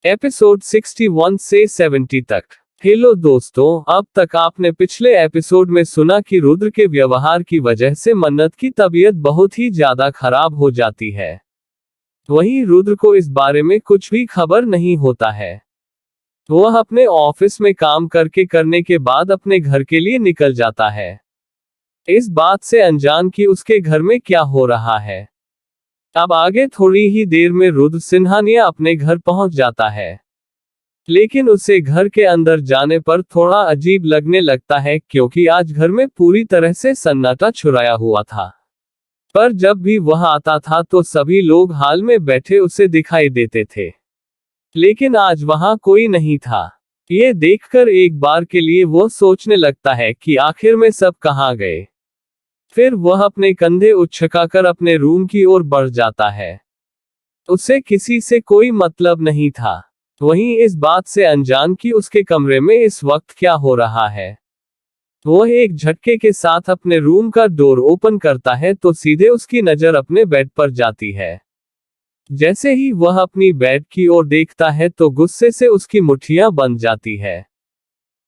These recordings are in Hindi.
एपिसोड 61 से 70 तक। हेलो दोस्तों, अब तक आपने पिछले एपिसोड में सुना कि रुद्र के व्यवहार की वजह से मन्नत की तबीयत बहुत ही ज्यादा खराब हो जाती है। वहीं रुद्र को इस बारे में कुछ भी खबर नहीं होता है। वह अपने ऑफिस में काम करने के बाद अपने घर के लिए निकल जाता है, इस बात से अनजान कि उसके घर में क्या हो रहा है। अब आगे थोड़ी ही देर में रुद्र सिंघानिया अपने घर पहुंच जाता है, लेकिन उसे घर के अंदर जाने पर थोड़ा अजीब लगने लगता है, क्योंकि आज घर में पूरी तरह से सन्नाटा छुराया हुआ था। पर जब भी वह आता था तो सभी लोग हाल में बैठे उसे दिखाई देते थे, लेकिन आज वहां कोई नहीं था। ये देखकर एक बार के लिए वो सोचने लगता है कि आखिर में सब कहाँ गए। फिर वह अपने कंधे उचकाकर अपने रूम की ओर बढ़ जाता है। उसे किसी से कोई मतलब नहीं था, वहीं इस बात से अनजान कि उसके कमरे में इस वक्त क्या हो रहा है। वह एक झटके के साथ अपने रूम का डोर ओपन करता है तो सीधे उसकी नजर अपने बेड पर जाती है। जैसे ही वह अपनी बेड की ओर देखता है तो गुस्से से उसकी मुट्ठियां बंध जाती है।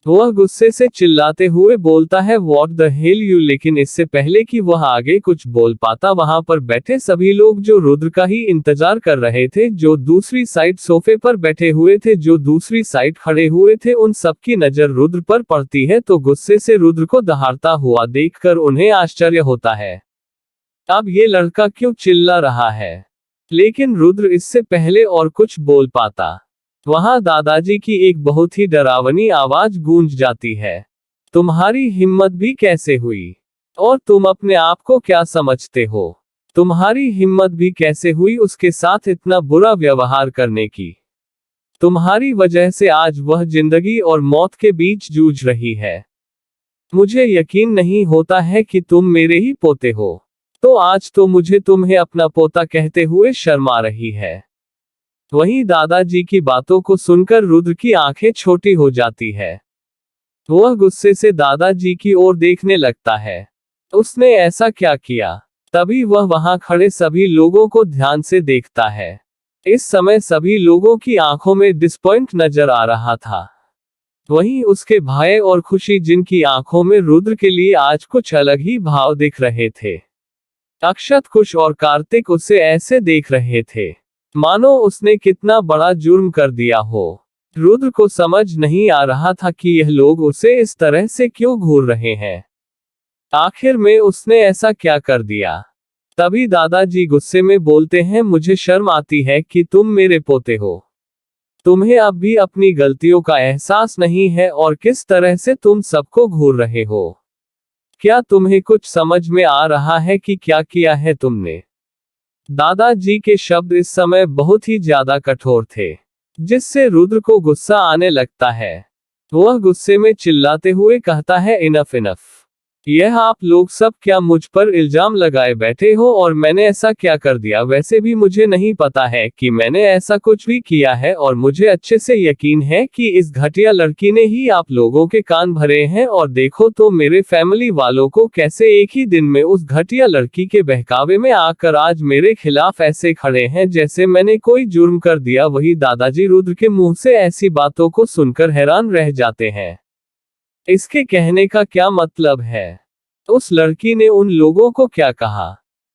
वह गुस्से से चिल्लाते हुए बोलता है, व्हाट द हेल यू। लेकिन इससे पहले कि वह आगे कुछ बोल पाता, वहां पर बैठे सभी लोग जो रुद्र का ही इंतजार कर रहे थे, जो दूसरी साइड सोफे पर बैठे हुए थे, जो दूसरी साइड खड़े हुए थे, उन सबकी नजर रुद्र पर पड़ती है। तो गुस्से से रुद्र को दहाड़ता हुआ देखकर उन्हें आश्चर्य होता है, अब ये लड़का क्यों चिल्ला रहा है। लेकिन रुद्र इससे पहले और कुछ बोल पाता, वहां दादाजी की एक बहुत ही डरावनी आवाज गूंज जाती है, तुम्हारी हिम्मत भी कैसे हुई, और तुम अपने आप को क्या समझते हो। तुम्हारी हिम्मत भी कैसे हुई उसके साथ इतना बुरा व्यवहार करने की। तुम्हारी वजह से आज वह जिंदगी और मौत के बीच जूझ रही है। मुझे यकीन नहीं होता है कि तुम मेरे ही पोते हो। तो आज तो मुझे तुम्हें अपना पोता कहते हुए शर्म आ रही है। वहीं दादाजी की बातों को सुनकर रुद्र की आंखें छोटी हो जाती है। वह गुस्से से दादाजी की ओर देखने लगता है, उसने ऐसा क्या किया। तभी वह वहां खड़े सभी लोगों को ध्यान से देखता है। इस समय सभी लोगों की आंखों में डिसपॉइंट नजर आ रहा था। वहीं उसके भाई और खुशी, जिनकी आंखों में रुद्र के लिए आज कुछ अलग ही भाव दिख रहे थे। अक्षत, कुश और कार्तिक उसे ऐसे देख रहे थे मानो उसने कितना बड़ा जुर्म कर दिया हो। रुद्र को समझ नहीं आ रहा था कि यह लोग उसे इस तरह से क्यों घूर रहे हैं। आखिर में उसने ऐसा क्या कर दिया। तभी दादाजी गुस्से में बोलते हैं, मुझे शर्म आती है कि तुम मेरे पोते हो। तुम्हें अब भी अपनी गलतियों का एहसास नहीं है और किस तरह से तुम सबको घूर रहे हो। क्या तुम्हें कुछ समझ में आ रहा है कि क्या किया है तुमने। दादाजी के शब्द इस समय बहुत ही ज्यादा कठोर थे, जिससे रुद्र को गुस्सा आने लगता है। वह गुस्से में चिल्लाते हुए कहता है, इनफ इनफ। यह आप लोग सब क्या मुझ पर इल्जाम लगाए बैठे हो, और मैंने ऐसा क्या कर दिया। वैसे भी मुझे नहीं पता है कि मैंने ऐसा कुछ भी किया है, और मुझे अच्छे से यकीन है कि इस घटिया लड़की ने ही आप लोगों के कान भरे हैं। और देखो तो मेरे फैमिली वालों को कैसे एक ही दिन में उस घटिया लड़की के बहकावे में आकर आज मेरे खिलाफ ऐसे खड़े हैं जैसे मैंने कोई जुर्म कर दिया। वही दादाजी रुद्र के मुंह से ऐसी बातों को सुनकर हैरान रह जाते हैं। इसके कहने का क्या मतलब है। उस लड़की ने उन लोगों को क्या कहा।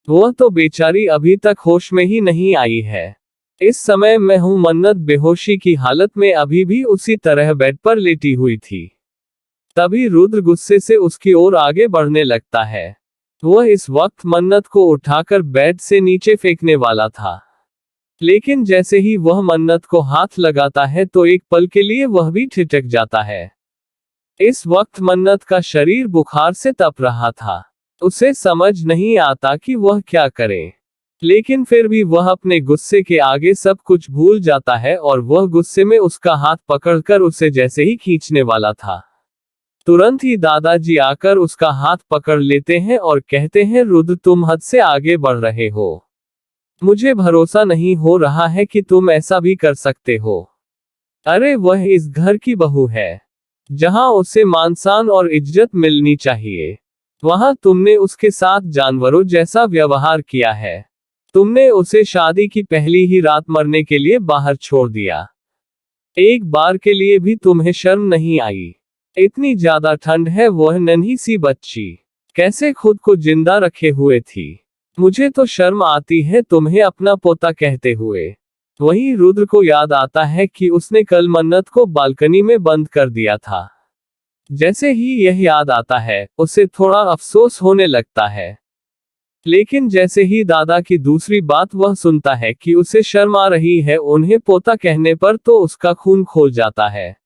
वह तो बेचारी अभी तक होश में ही नहीं आई है। इस समय मैं हूं मन्नत बेहोशी की हालत में अभी भी उसी तरह बेड पर लेटी हुई थी। तभी रुद्र गुस्से से उसकी ओर आगे बढ़ने लगता है। वह इस वक्त मन्नत को उठाकर बेड से नीचे फेंकने वाला था, लेकिन जैसे ही वह मन्नत को हाथ लगाता है तो एक पल के लिए वह भी ठिठक जाता है। इस वक्त मन्नत का शरीर बुखार से तप रहा था। उसे समझ नहीं आता कि वह क्या करे, लेकिन फिर भी वह अपने गुस्से के आगे सब कुछ भूल जाता है, और वह गुस्से में उसका हाथ पकड़कर उसे जैसे ही खींचने वाला था, तुरंत ही दादाजी आकर उसका हाथ पकड़ लेते हैं और कहते हैं, रुद्र तुम हद से आगे बढ़ रहे हो। मुझे भरोसा नहीं हो रहा है कि तुम ऐसा भी कर सकते हो। अरे वह इस घर की बहू है, जहां उसे मान सम्मान और इज्जत मिलनी चाहिए, वहां तुमने उसके साथ जानवरों जैसा व्यवहार किया है। तुमने उसे शादी की पहली ही रात मरने के लिए बाहर छोड़ दिया। एक बार के लिए भी तुम्हें शर्म नहीं आई? इतनी ज्यादा ठंड है, वह नन्ही सी बच्ची कैसे खुद को जिंदा रखे हुए थी। मुझे तो शर्म आती है तुम्हें अपना पोता कहते हुए। वहीं रुद्र को याद आता है कि उसने कल मन्नत को बालकनी में बंद कर दिया था। जैसे ही यह याद आता है, उसे थोड़ा अफसोस होने लगता है। लेकिन जैसे ही दादा की दूसरी बात वह सुनता है कि उसे शर्म आ रही है उन्हें पोता कहने पर, तो उसका खून खोल जाता है।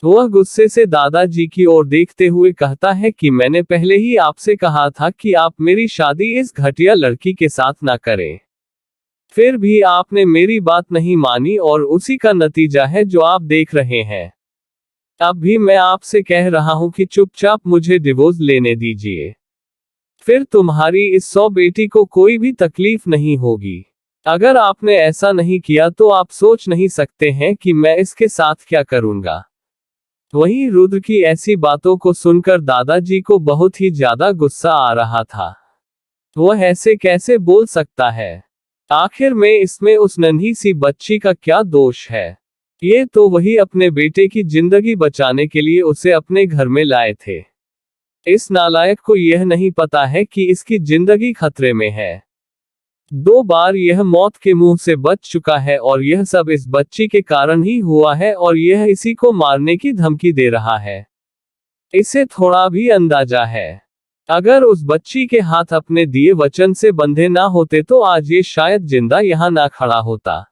वह गुस्से से दादाजी की ओर देखते हुए कहता है कि मैंने पहले ही आपसे कहा था कि आप मेरी शादी इस घटिया लड़की के साथ ना करें। फिर भी आपने मेरी बात नहीं मानी और उसी का नतीजा है जो आप देख रहे हैं। अब भी मैं आपसे कह रहा हूं कि चुपचाप मुझे डिवोर्स लेने दीजिए। फिर तुम्हारी इस 100 बेटी को कोई भी तकलीफ नहीं होगी। अगर आपने ऐसा नहीं किया तो आप सोच नहीं सकते हैं कि मैं इसके साथ क्या करूंगा। वहीं रुद्र की ऐसी बातों को सुनकर दादाजी को बहुत ही ज्यादा गुस्सा आ रहा था। वह ऐसे कैसे बोल सकता है? आखिर में इसमें उस नन्ही सी बच्ची का क्या दोष है? ये तो वही अपने बेटे की जिंदगी बचाने के लिए उसे अपने घर में लाए थे। इस नालायक को यह नहीं पता है कि इसकी जिंदगी खतरे में है। 2 बार यह मौत के मुंह से बच चुका है और यह सब इस बच्ची के कारण ही हुआ है और यह इसी को मारने की धमकी दे रहा है। इसे थोड़ा भी अंदाजा है। अगर उस बच्ची के हाथ अपने दिए वचन से बंधे ना होते तो आज ये शायद जिंदा यहां ना खड़ा होता।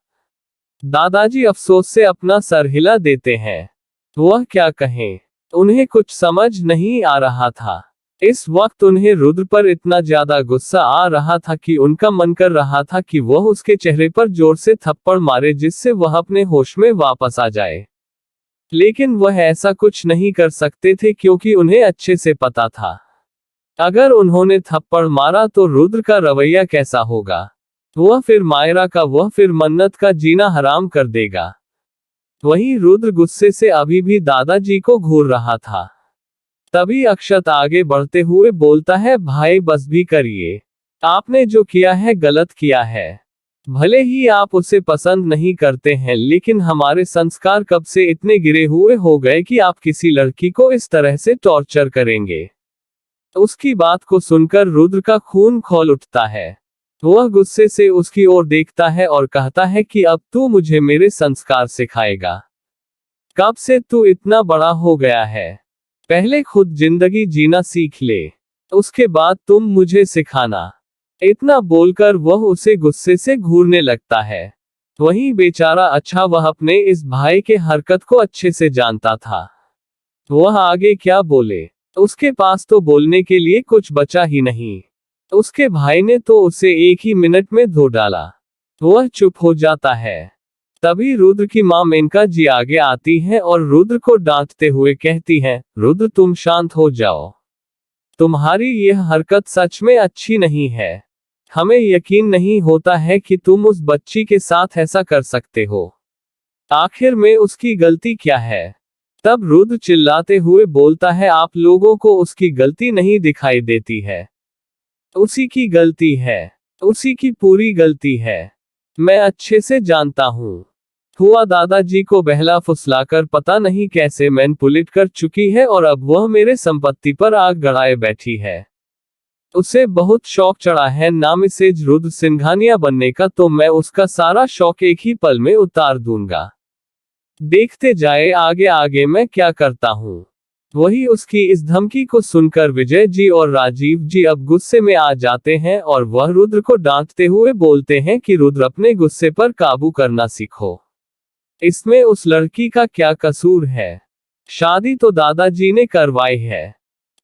दादाजी अफसोस से अपना सर हिला देते हैं। वह क्या कहें? उन्हें कुछ समझ नहीं आ रहा था। इस वक्त उन्हें रुद्र पर इतना ज्यादा गुस्सा आ रहा था कि उनका मन कर रहा था कि वह उसके चेहरे पर जोर से थप्पड़ मारे जिससे वह अपने होश में वापस आ जाए। लेकिन वह ऐसा कुछ नहीं कर सकते थे क्योंकि उन्हें अच्छे से पता था, अगर उन्होंने थप्पड़ मारा तो रुद्र का रवैया कैसा होगा। वह फिर मायरा का, वह फिर मन्नत का जीना हराम कर देगा। वहीं रुद्र गुस्से से अभी भी दादाजी को घूर रहा था। तभी अक्षत आगे बढ़ते हुए बोलता है, भाई बस भी करिए। आपने जो किया है गलत किया है। भले ही आप उसे पसंद नहीं करते हैं, लेकिन हमारे संस्कार कब से इतने गिरे हुए हो गए कि आप किसी लड़की को इस तरह से टॉर्चर करेंगे। उसकी बात को सुनकर रुद्र का खून खौल उठता है। वह गुस्से से उसकी ओर देखता है और कहता है कि अब तू मुझे मेरे संस्कार सिखाएगा। कब से तू इतना बड़ा हो गया है? पहले खुद जिंदगी जीना सीख ले, उसके बाद तुम मुझे सिखाना। इतना बोलकर वह उसे गुस्से से घूरने लगता है। वहीं बेचारा अच्छा, वह अपने इस भाई के हरकत को अच्छे से जानता था। वह आगे क्या बोले, उसके पास तो बोलने के लिए कुछ बचा ही नहीं। उसके भाई ने तो उसे 1 ही मिनट में धो डाला। वह चुप हो जाता है। तभी रुद्र की मां मेनका जी आगे आती है और रुद्र को डांटते हुए कहती हैं, रुद्र तुम शांत हो जाओ। तुम्हारी यह हरकत सच में अच्छी नहीं है। हमें यकीन नहीं होता है कि तुम उस बच्ची के साथ ऐसा कर सकते हो। आखिर में उसकी गलती क्या है? तब रुद्र चिल्लाते हुए बोलता है, आप लोगों को उसकी गलती नहीं दिखाई देती है। उसी की गलती है, उसी की पूरी गलती है। मैं अच्छे से जानता हूँ। हुआ दादाजी को बहला फुसलाकर पता नहीं कैसे मैनिपुलेट कर चुकी है और अब वह मेरे संपत्ति पर आग गड़ाए बैठी है। उसे बहुत शौक चढ़ा है ना मिसेज रुद्र सिंघानिया बनने का, तो मैं उसका सारा शौक एक ही पल में उतार दूंगा। देखते जाए आगे आगे मैं क्या करता हूँ। वही उसकी इस धमकी को सुनकर विजय जी और राजीव जी अब गुस्से में आ जाते हैं और वह रुद्र को डांटते हुए बोलते हैं कि रुद्र अपने गुस्से पर काबू करना सीखो। इसमें उस लड़की का क्या कसूर है? शादी तो दादाजी ने करवाई है,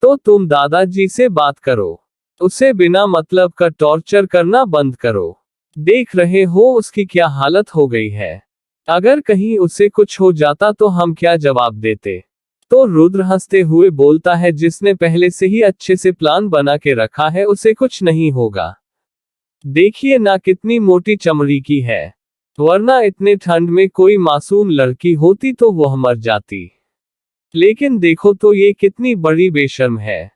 तो तुम दादाजी से बात करो। उसे बिना मतलब का टॉर्चर करना बंद करो। देख रहे हो उसकी क्या हालत हो गई है। अगर कहीं उसे कुछ हो जाता तो हम क्या जवाब देते? तो रुद्र हंसते हुए बोलता है, जिसने पहले से ही अच्छे से प्लान बना के रखा है उसे कुछ नहीं होगा। देखिए ना कितनी मोटी चमड़ी की है, वरना इतने ठंड में कोई मासूम लड़की होती तो वह मर जाती। लेकिन देखो तो ये कितनी बड़ी बेशर्म है।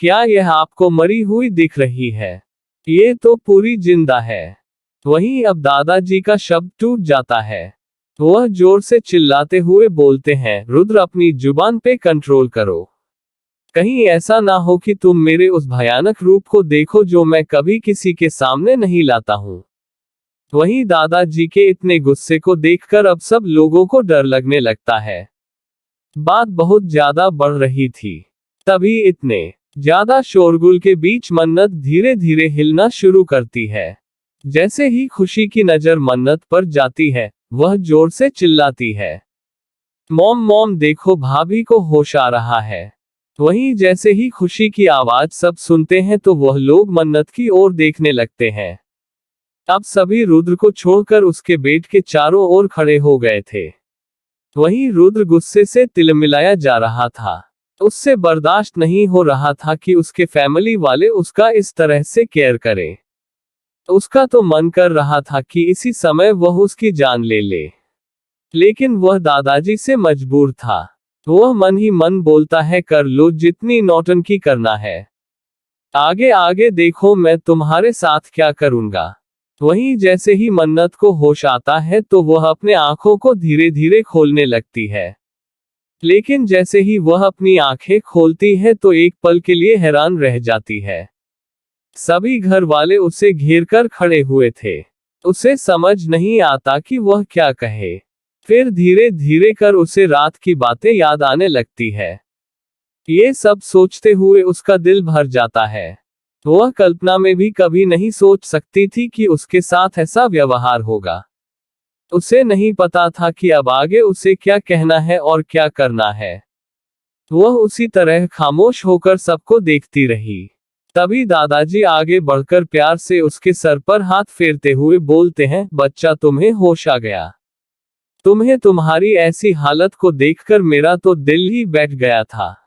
क्या यह आपको मरी हुई दिख रही है? ये तो पूरी जिंदा है। वहीं अब दादाजी का शब्द टूट जाता है। वह जोर से चिल्लाते हुए बोलते हैं, रुद्र अपनी जुबान पे कंट्रोल करो। कहीं ऐसा ना हो कि तुम मेरे उस भयानक रूप को देखो जो मैं कभी किसी के सामने नहीं लाता हूँ। वहीं दादाजी के इतने गुस्से को देखकर अब सब लोगों को डर लगने लगता है। बात बहुत ज्यादा बढ़ रही थी। तभी इतने ज्यादा शोरगुल के बीच मन्नत धीरे धीरे हिलना शुरू करती है। जैसे ही खुशी की नजर मन्नत पर जाती है, वह जोर से चिल्लाती है, मॉम मॉम देखो भाभी को होश आ रहा है। वहीं जैसे ही खुशी की आवाज सब सुनते हैं तो वह लोग मन्नत की ओर देखने लगते हैं। अब सभी रुद्र को छोड़कर उसके बेड के चारों ओर खड़े हो गए थे। वहीं रुद्र गुस्से से तिलमिलाया जा रहा था। उससे बर्दाश्त नहीं हो रहा था कि उसके फैमिली वाले उसका इस तरह से केयर करें। उसका तो मन कर रहा था कि इसी समय वह उसकी जान ले ले, लेकिन वह दादाजी से मजबूर था। वह मन ही मन बोलता है, कर लो जितनी नौटंकी करना है, आगे आगे देखो मैं तुम्हारे साथ क्या करूंगा। वहीं जैसे ही मन्नत को होश आता है तो वह अपने आंखों को धीरे धीरे खोलने लगती है। लेकिन जैसे ही वह अपनी आंखें खोलती है तो एक पल के लिए हैरान रह जाती है। सभी घर वाले उसे घेर कर खड़े हुए थे। उसे समझ नहीं आता कि वह क्या कहे। फिर धीरे धीरे कर उसे रात की बातें याद आने लगती है। ये सब सोचते हुए उसका दिल भर जाता है। वह कल्पना में भी कभी नहीं सोच सकती थी कि उसके साथ ऐसा व्यवहार होगा। उसे नहीं पता था कि अब आगे उसे क्या कहना है और क्या करना है। वह उसी तरह खामोश होकर सबको देखती रही। तभी दादाजी आगे बढ़कर प्यार से उसके सर पर हाथ फेरते हुए बोलते हैं, बच्चा तुम्हें होश आ गया। तुम्हें तुम्हारी ऐसी हालत को देखकर मेरा तो दिल ही बैठ गया था।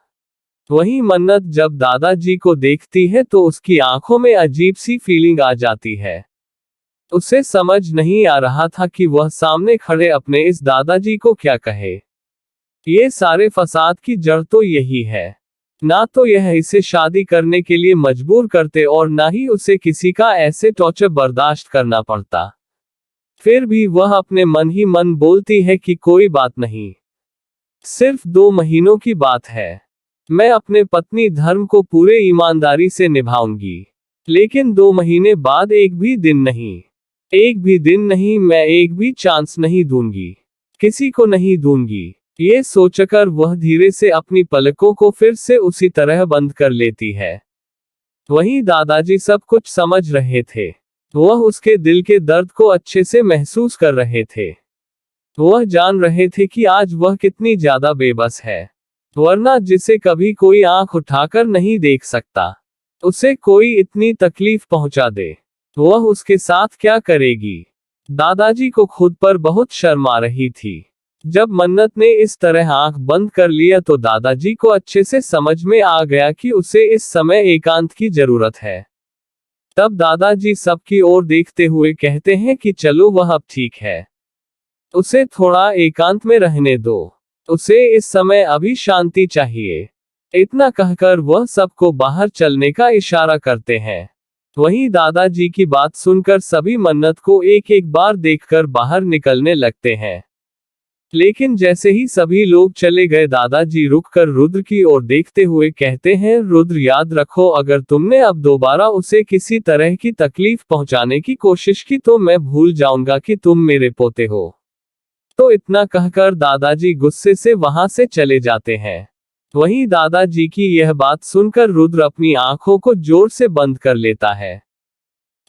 वहीं मन्नत जब दादाजी को देखती है तो उसकी आंखों में अजीब सी फीलिंग आ जाती है। उसे समझ नहीं आ रहा था कि वह सामने खड़े अपने इस दादाजी को क्या कहे। ये सारे फसाद की जड़ तो यही है। ना तो यह इसे शादी करने के लिए मजबूर करते और ना ही उसे किसी का ऐसे टॉर्चर बर्दाश्त करना पड़ता। फिर भी वह अपने मन ही मन बोलती है कि कोई बात नहीं, सिर्फ 2 महीनों की बात है। मैं अपने पत्नी धर्म को पूरे ईमानदारी से निभाऊंगी। लेकिन 2 महीने बाद एक भी दिन नहीं, मैं एक भी चांस नहीं दूंगी, किसी को नहीं दूंगी। ये सोचकर वह धीरे से अपनी पलकों को फिर से उसी तरह बंद कर लेती है। वहीं दादाजी सब कुछ समझ रहे थे। वह उसके दिल के दर्द को अच्छे से महसूस कर रहे थे। वह जान रहे थे कि आज वह कितनी ज्यादा बेबस है। वरना जिसे कभी कोई आंख उठाकर नहीं देख सकता, उसे कोई इतनी तकलीफ पहुंचा दे, वह उसके साथ क्या करेगी। दादाजी को खुद पर बहुत शर्म आ रही थी। जब मन्नत ने इस तरह आंख बंद कर लिया तो दादाजी को अच्छे से समझ में आ गया कि उसे इस समय एकांत की जरूरत है। तब दादाजी सबकी ओर देखते हुए कहते हैं कि चलो वह अब ठीक है, उसे थोड़ा एकांत में रहने दो, उसे इस समय अभी शांति चाहिए। इतना कहकर वह सबको बाहर चलने का इशारा करते हैं। वहीं दादाजी की बात सुनकर सभी मन्नत को एक एक बार देखकर बाहर निकलने लगते हैं। लेकिन जैसे ही सभी लोग चले गए दादाजी रुककर रुद्र की ओर देखते हुए कहते हैं, रुद्र याद रखो, अगर तुमने अब दोबारा उसे किसी तरह की तकलीफ पहुंचाने की कोशिश की तो मैं भूल जाऊंगा कि तुम मेरे पोते हो। तो इतना कहकर दादाजी गुस्से से वहां से चले जाते हैं। वहीं दादाजी की यह बात सुनकर रुद्र अपनी आंखों को जोर से बंद कर लेता है।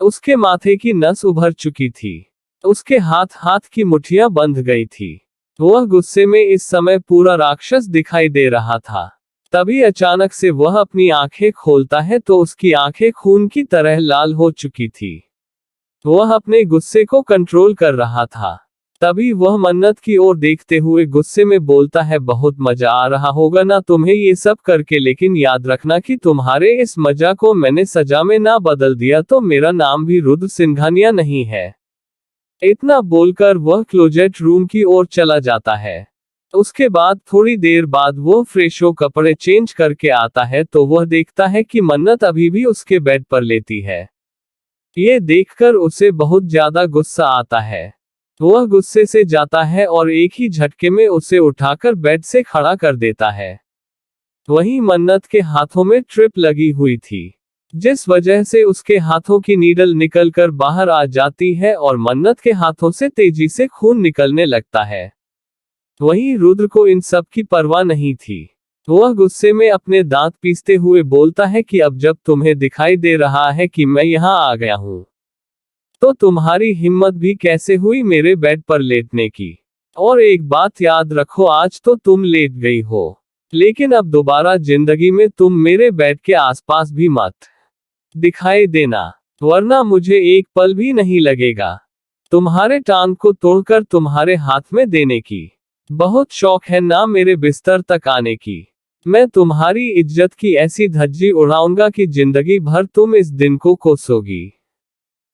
उसके माथे की नस उभर चुकी थी। उसके हाथ की मुट्ठियां बंध गई थी। वह गुस्से में इस समय पूरा राक्षस दिखाई दे रहा था। तभी अचानक से वह अपनी आंखें खोलता है तो उसकी आंखें खून की तरह लाल हो चुकी थी। वह अपने गुस्से को कंट्रोल कर रहा था। तभी वह मन्नत की ओर देखते हुए गुस्से में बोलता है, बहुत मजा आ रहा होगा ना तुम्हें ये सब करके, लेकिन याद रखना कि तुम्हारे इस मजा को मैंने सजा में ना बदल दिया तो मेरा नाम भी रुद्र सिंघानिया नहीं है। इतना बोलकर वह क्लोजेट रूम की ओर चला जाता है। उसके बाद थोड़ी देर बाद वह फ्रेश हो कपड़े चेंज करके आता है तो वह देखता है कि मन्नत अभी भी उसके बेड पर लेटी है। ये देखकर उसे बहुत ज्यादा गुस्सा आता है। वह गुस्से से जाता है और एक ही झटके में उसे उठाकर बेड से खड़ा कर देता है। वहीं मन्नत के हाथों में ट्रिप लगी हुई थी, जिस वजह से उसके हाथों की नीडल निकलकर बाहर आ जाती है और मन्नत के हाथों से तेजी से खून निकलने लगता है। वहीं रुद्र को इन सब की परवाह नहीं थी। वह गुस्से में अपने दांत पीसते हुए बोलता है कि अब जब तुम्हें दिखाई दे रहा है कि मैं यहाँ आ गया हूँ, तो तुम्हारी हिम्मत भी कैसे हुई मेरे बेड पर लेटने की। और एक बात याद रखो, आज तो तुम लेट गई हो, लेकिन अब दोबारा जिंदगी में तुम मेरे बेड के आसपास भी मत दिखाई देना, वरना मुझे एक पल भी नहीं लगेगा तुम्हारे टांग को तोड़कर तुम्हारे हाथ में देने की। बहुत शौक है ना मेरे बिस्तर तक आने की। मैं तुम्हारी इज्जत की ऐसी धज्जी उड़ाऊंगा कि जिंदगी भर तुम इस दिन को कोसोगी।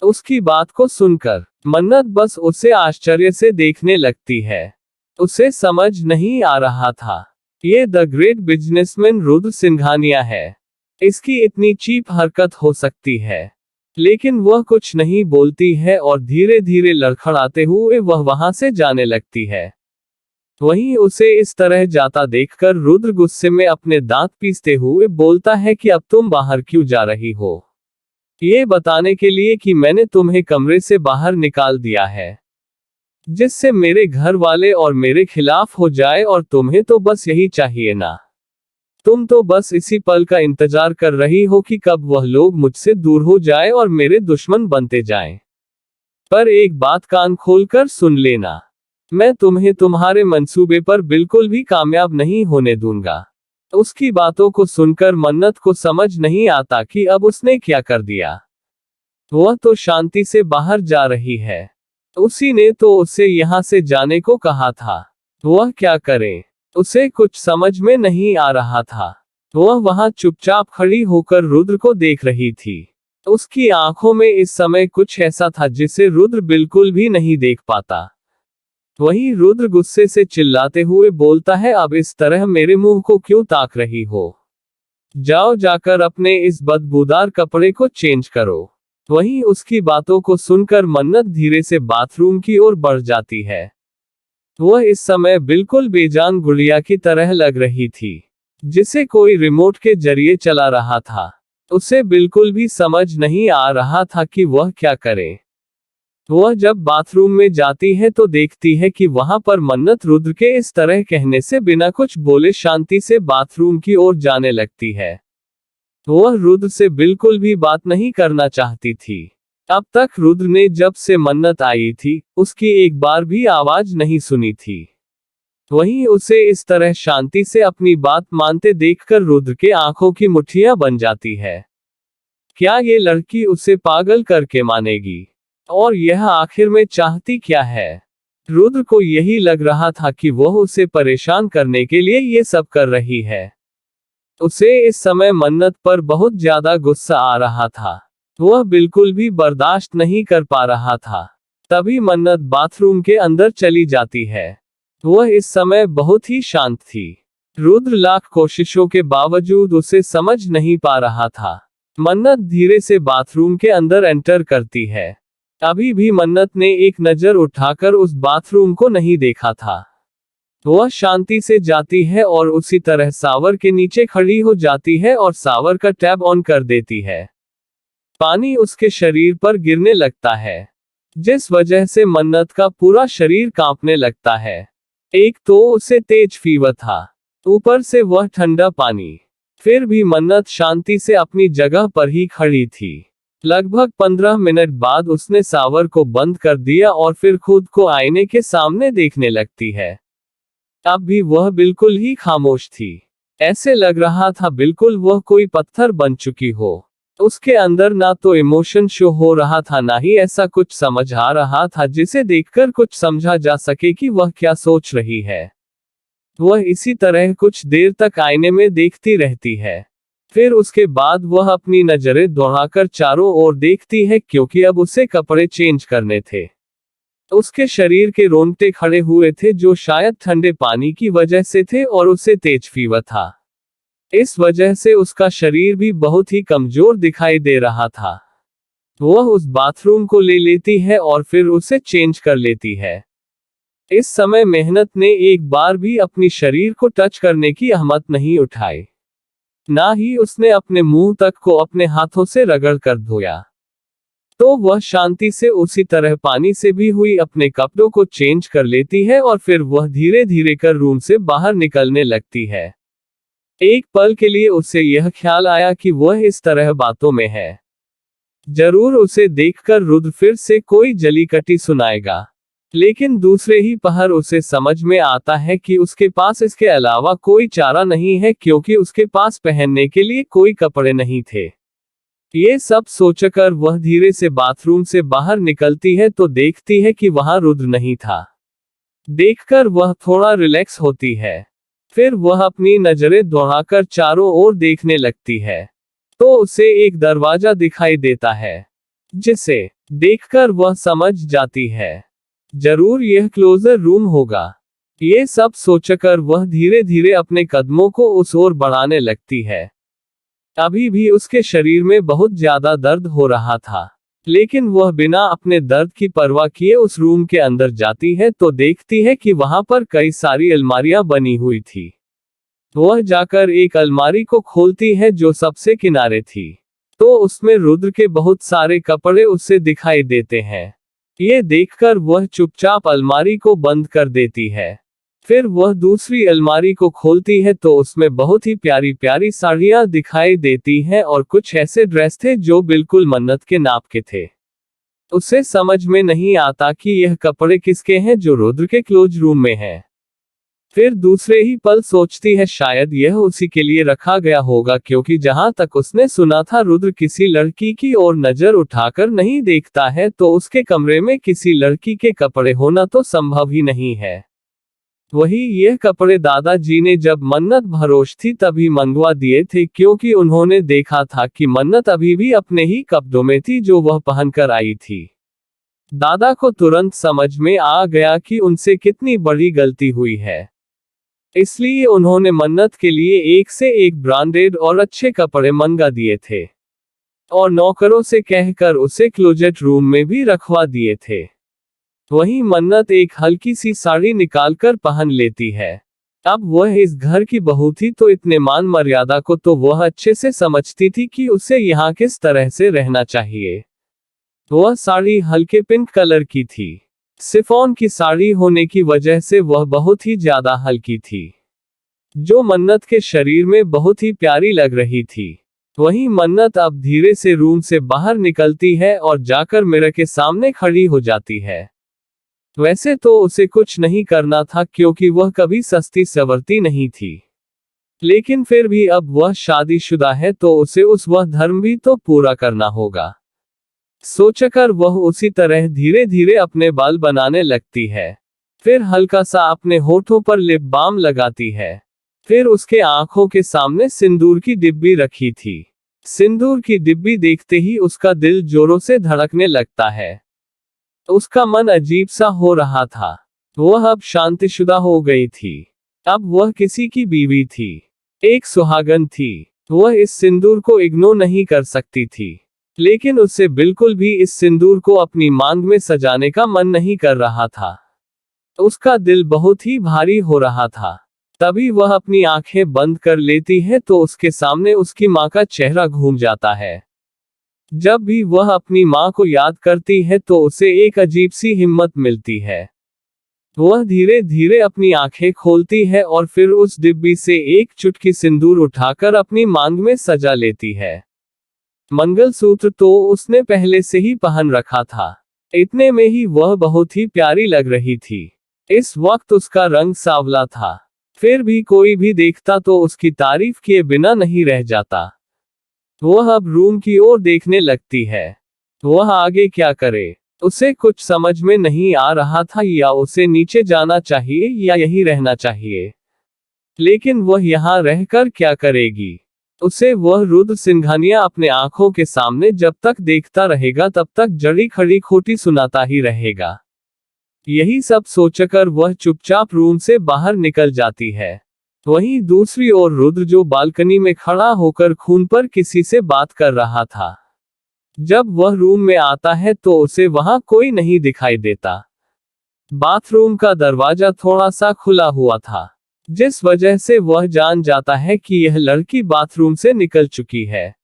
उसकी बात को सुनकर मन्नत बस उसे आश्चर्य से देखने लगती है। उसे समझ नहीं आ रहा था, ये the great businessman Rudra Singhania है, इसकी इतनी चीप हरकत हो सकती है। लेकिन वह कुछ नहीं बोलती है और धीरे धीरे लड़खड़ाते हुए वह वहां से जाने लगती है। वहीं उसे इस तरह जाता देखकर रुद्र गुस्से में अपने दांत पीसते हुए बोलता है कि अब तुम बाहर क्यों जा रही हो, ये बताने के लिए कि मैंने तुम्हें कमरे से बाहर निकाल दिया है, जिससे मेरे घर वाले और मेरे खिलाफ हो जाए, और तुम्हें तो बस यही चाहिए ना। तुम तो बस इसी पल का इंतजार कर रही हो कि कब वह लोग मुझसे दूर हो जाए और मेरे दुश्मन बनते जाएं। पर एक बात कान खोलकर सुन लेना, मैं तुम्हें तुम्हारे मंसूबे पर बिल्कुल भी कामयाब नहीं होने दूंगा। उसकी बातों को सुनकर मन्नत को समझ नहीं आता कि अब उसने क्या कर दिया। वह तो शांति से बाहर जा रही है, उसी ने तो उसे यहाँ से जाने को कहा था। वह क्या करे, उसे कुछ समझ में नहीं आ रहा था। वह वहां चुपचाप खड़ी होकर रुद्र को देख रही थी। उसकी आंखों में इस समय कुछ ऐसा था जिसे रुद्र बिल्कुल भी नहीं देख पाता। वहीं रुद्र गुस्से से चिल्लाते हुए बोलता है, अब इस तरह मेरे मुंह को क्यों ताक रही हो? जाओ जाकर अपने इस बदबूदार कपड़े को चेंज करो। वहीं उसकी बातों को सुनकर मन्नत धीरे से बाथरूम की ओर बढ़ जाती है। वह इस समय बिल्कुल बेजान गुड़िया की तरह लग रही थी, जिसे कोई रिमोट के जरिए चला रहा था। उसे बिल्कुल भी समझ नहीं आ रहा था कि वह क्या करे। वह जब बाथरूम में जाती है तो देखती है कि वहां पर मन्नत रुद्र के इस तरह कहने से बिना कुछ बोले शांति से बाथरूम की ओर जाने लगती है। वह रुद्र से बिल्कुल भी बात नहीं करना चाहती थी। अब तक रुद्र ने जब से मन्नत आई थी, उसकी एक बार भी आवाज नहीं सुनी थी। वहीं उसे इस तरह शांति से अपनी बात मानते देखकर रुद्र के आंखों की मुट्ठियां बन जाती है। क्या ये लड़की उसे पागल करके मानेगी? और यह आखिर में चाहती क्या है? रुद्र को यही लग रहा था कि वह उसे परेशान करने के लिए ये सब कर रही है। उसे इस समय मन्नत पर बहुत ज्यादा गुस्सा आ रहा था। वह बिल्कुल भी बर्दाश्त नहीं कर पा रहा था। तभी मन्नत बाथरूम के अंदर चली जाती है। वह इस समय बहुत ही शांत थी। रुद्र लाख कोशिशों के बावजूद उसे समझ नहीं पा रहा था। मन्नत धीरे से बाथरूम के अंदर एंटर करती है। अभी भी मन्नत ने एक नजर उठाकर उस बाथरूम को नहीं देखा था। वह शांति से जाती है और उसी तरह शावर के नीचे खड़ी हो जाती है और शावर का टैप ऑन कर देती है। पानी उसके शरीर पर गिरने लगता है, जिस वजह से मन्नत का पूरा शरीर कांपने लगता है। एक तो उसे तेज फीवर था, ऊपर से वह ठंडा पानी। फिर भी मन्नत शांति से अपनी जगह पर ही खड़ी थी। लगभग 15 मिनट बाद उसने शावर को बंद कर दिया और फिर खुद को आईने के सामने देखने लगती है। अब भी वह बिल्कुल ही खामोश थी। ऐसे लग रहा था बिल्कुल वह कोई पत्थर बन चुकी हो। उसके अंदर ना तो इमोशन शो हो रहा था, ना ही ऐसा कुछ समझ आ रहा था जिसे देखकर कुछ समझा जा सके कि वह क्या सोच रही है। वह इसी तरह कुछ देर तक आईने में देखती रहती है। फिर उसके बाद वह अपनी नजरें दौड़ाकर चारों ओर देखती है, क्योंकि अब उसे कपड़े चेंज करने थे। उसके शरीर के रोंगटे खड़े हुए थे, जो शायद ठंडे पानी की वजह से थे, और उसे तेज फीवर था। इस वजह से उसका शरीर भी बहुत ही कमजोर दिखाई दे रहा था। वह उस बाथरूम को ले लेती है और फिर उसे चेंज कर लेती है। इस समय मेहनत ने एक बार भी अपनी शरीर को टच करने की हिम्मत नहीं उठाई। ना ही उसने अपने मुंह तक को अपने हाथों से रगड़ कर धोया। तो वह शांति से उसी तरह पानी से भी हुई अपने कपड़ों को चेंज कर लेती है और फिर वह धीरे धीरे कर रूम से बाहर निकलने लगती है। एक पल के लिए उसे यह ख्याल आया कि वह इस तरह बातों में है। जरूर उसे देखकर रुद्र फिर से कोई जली कटी सुनाएगा। लेकिन दूसरे ही पहर उसे समझ में आता है कि उसके पास इसके अलावा कोई चारा नहीं है, क्योंकि उसके पास पहनने के लिए कोई कपड़े नहीं थे। ये सब सोचकर वह धीरे से बाथरूम से बाहर निकलती है तो देखती है कि वहां रुद्र नहीं था। देखकर वह थोड़ा रिलैक्स होती है। फिर वह अपनी नजरें दौड़ाकर चारों ओर देखने लगती है तो उसे एक दरवाजा दिखाई देता है, जिसे देखकर वह समझ जाती है जरूर यह क्लोजर रूम होगा। ये सब सोचकर वह धीरे धीरे अपने कदमों को उस ओर बढ़ाने लगती है। अभी भी उसके शरीर में बहुत ज्यादा दर्द हो रहा था, लेकिन वह बिना अपने दर्द की परवाह किए उस रूम के अंदर जाती है तो देखती है कि वहां पर कई सारी अलमारियां बनी हुई थी। वह जाकर एक अलमारी को खोलती है जो सबसे किनारे थी, तो उसमें रुद्र के बहुत सारे कपड़े उसे दिखाई देते हैं। ये देखकर वह चुपचाप अलमारी को बंद कर देती है। फिर वह दूसरी अलमारी को खोलती है तो उसमें बहुत ही प्यारी प्यारी साड़ियां दिखाई देती हैं और कुछ ऐसे ड्रेस थे जो बिल्कुल मन्नत के नाप के थे। उसे समझ में नहीं आता कि यह कपड़े किसके हैं जो रुद्र के क्लोज रूम में हैं। फिर दूसरे ही पल सोचती है शायद यह उसी के लिए रखा गया होगा, क्योंकि जहां तक उसने सुना था रुद्र किसी लड़की की ओर नजर उठाकर नहीं देखता है, तो उसके कमरे में किसी लड़की के कपड़े होना तो संभव ही नहीं है। वही यह कपड़े दादाजी ने जब मन्नत भरोश थी तभी मंगवा दिए थे, क्योंकि उन्होंने देखा था कि मन्नत अभी भी अपने ही कपड़ों में थी जो वह पहनकर आई थी। दादा को तुरंत समझ में आ गया कि उनसे कितनी बड़ी गलती हुई है। इसलिए उन्होंने मन्नत के लिए एक से एक ब्रांडेड और अच्छे कपड़े मंगा दिए थे और नौकरों से कहकर उसे क्लोजेट रूम में भी रखवा दिए थे। वहीं मन्नत एक हल्की सी साड़ी निकालकर पहन लेती है। अब वह इस घर की बहू थी तो इतने मान मर्यादा को तो वह अच्छे से समझती थी कि उसे यहाँ किस तरह से रहना चाहिए। वह साड़ी हल्के पिंक कलर की थी। शिफॉन की साड़ी होने की वजह से वह बहुत ही ज्यादा हल्की थी, जो मन्नत के शरीर में बहुत ही प्यारी लग रही थी। वहीं मन्नत अब धीरे से रूम से बाहर निकलती है और जाकर मिरर के सामने खड़ी हो जाती है। वैसे तो उसे कुछ नहीं करना था, क्योंकि वह कभी सस्ती सवरती नहीं थी, लेकिन फिर भी अब वह शादीशुदा है तो उसे वह धर्म भी तो पूरा करना होगा। सोचकर वह उसी तरह धीरे धीरे अपने बाल बनाने लगती है। फिर हल्का सा अपने होठों पर लिप बाम लगाती है। फिर उसके आंखों के सामने सिंदूर की डिब्बी रखी थी। सिंदूर की डिब्बी देखते ही उसका दिल जोरों से धड़कने लगता है। उसका मन अजीब सा हो रहा था। वह अब शांतिशुदा हो गई थी। अब वह किसी की बीवी थी, एक सुहागन थी। वह इस सिंदूर को इग्नोर नहीं कर सकती थी, लेकिन उससे बिल्कुल भी इस सिंदूर को अपनी मांग में सजाने का मन नहीं कर रहा था। उसका दिल बहुत ही भारी हो रहा था। तभी वह अपनी आंखें बंद कर लेती है तो उसके सामने उसकी मां का चेहरा घूम जाता है। जब भी वह अपनी मां को याद करती है तो उसे एक अजीब सी हिम्मत मिलती है। वह धीरे धीरे अपनी आंखें खोलती है और फिर उस डिब्बी से एक चुटकी सिंदूर उठाकर अपनी मांग में सजा लेती है। मंगलसूत्र तो उसने पहले से ही पहन रखा था। इतने में ही वह बहुत ही प्यारी लग रही थी। इस वक्त उसका रंग सांवला था, फिर भी कोई भी देखता तो उसकी तारीफ किए बिना नहीं रह जाता। वह अब रूम की ओर देखने लगती है। वह आगे क्या करे, उसे कुछ समझ में नहीं आ रहा था। या उसे नीचे जाना चाहिए या यहीं रहना चाहिए, लेकिन वह यहाँ रहकर क्या करेगी। उसे वह रुद्र सिंघानिया अपने आंखों के सामने जब तक देखता रहेगा तब तक जड़ी खड़ी खोटी सुनाता ही रहेगा। यही सब सोचकर वह चुपचाप रूम से बाहर निकल जाती है। वहीं दूसरी ओर रुद्र, जो बालकनी में खड़ा होकर खून पर किसी से बात कर रहा था, जब वह रूम में आता है तो उसे वहां कोई नहीं दिखाई देता। बाथरूम का दरवाजा थोड़ा सा खुला हुआ था, जिस वजह से वह जान जाता है कि यह लड़की बाथरूम से निकल चुकी है।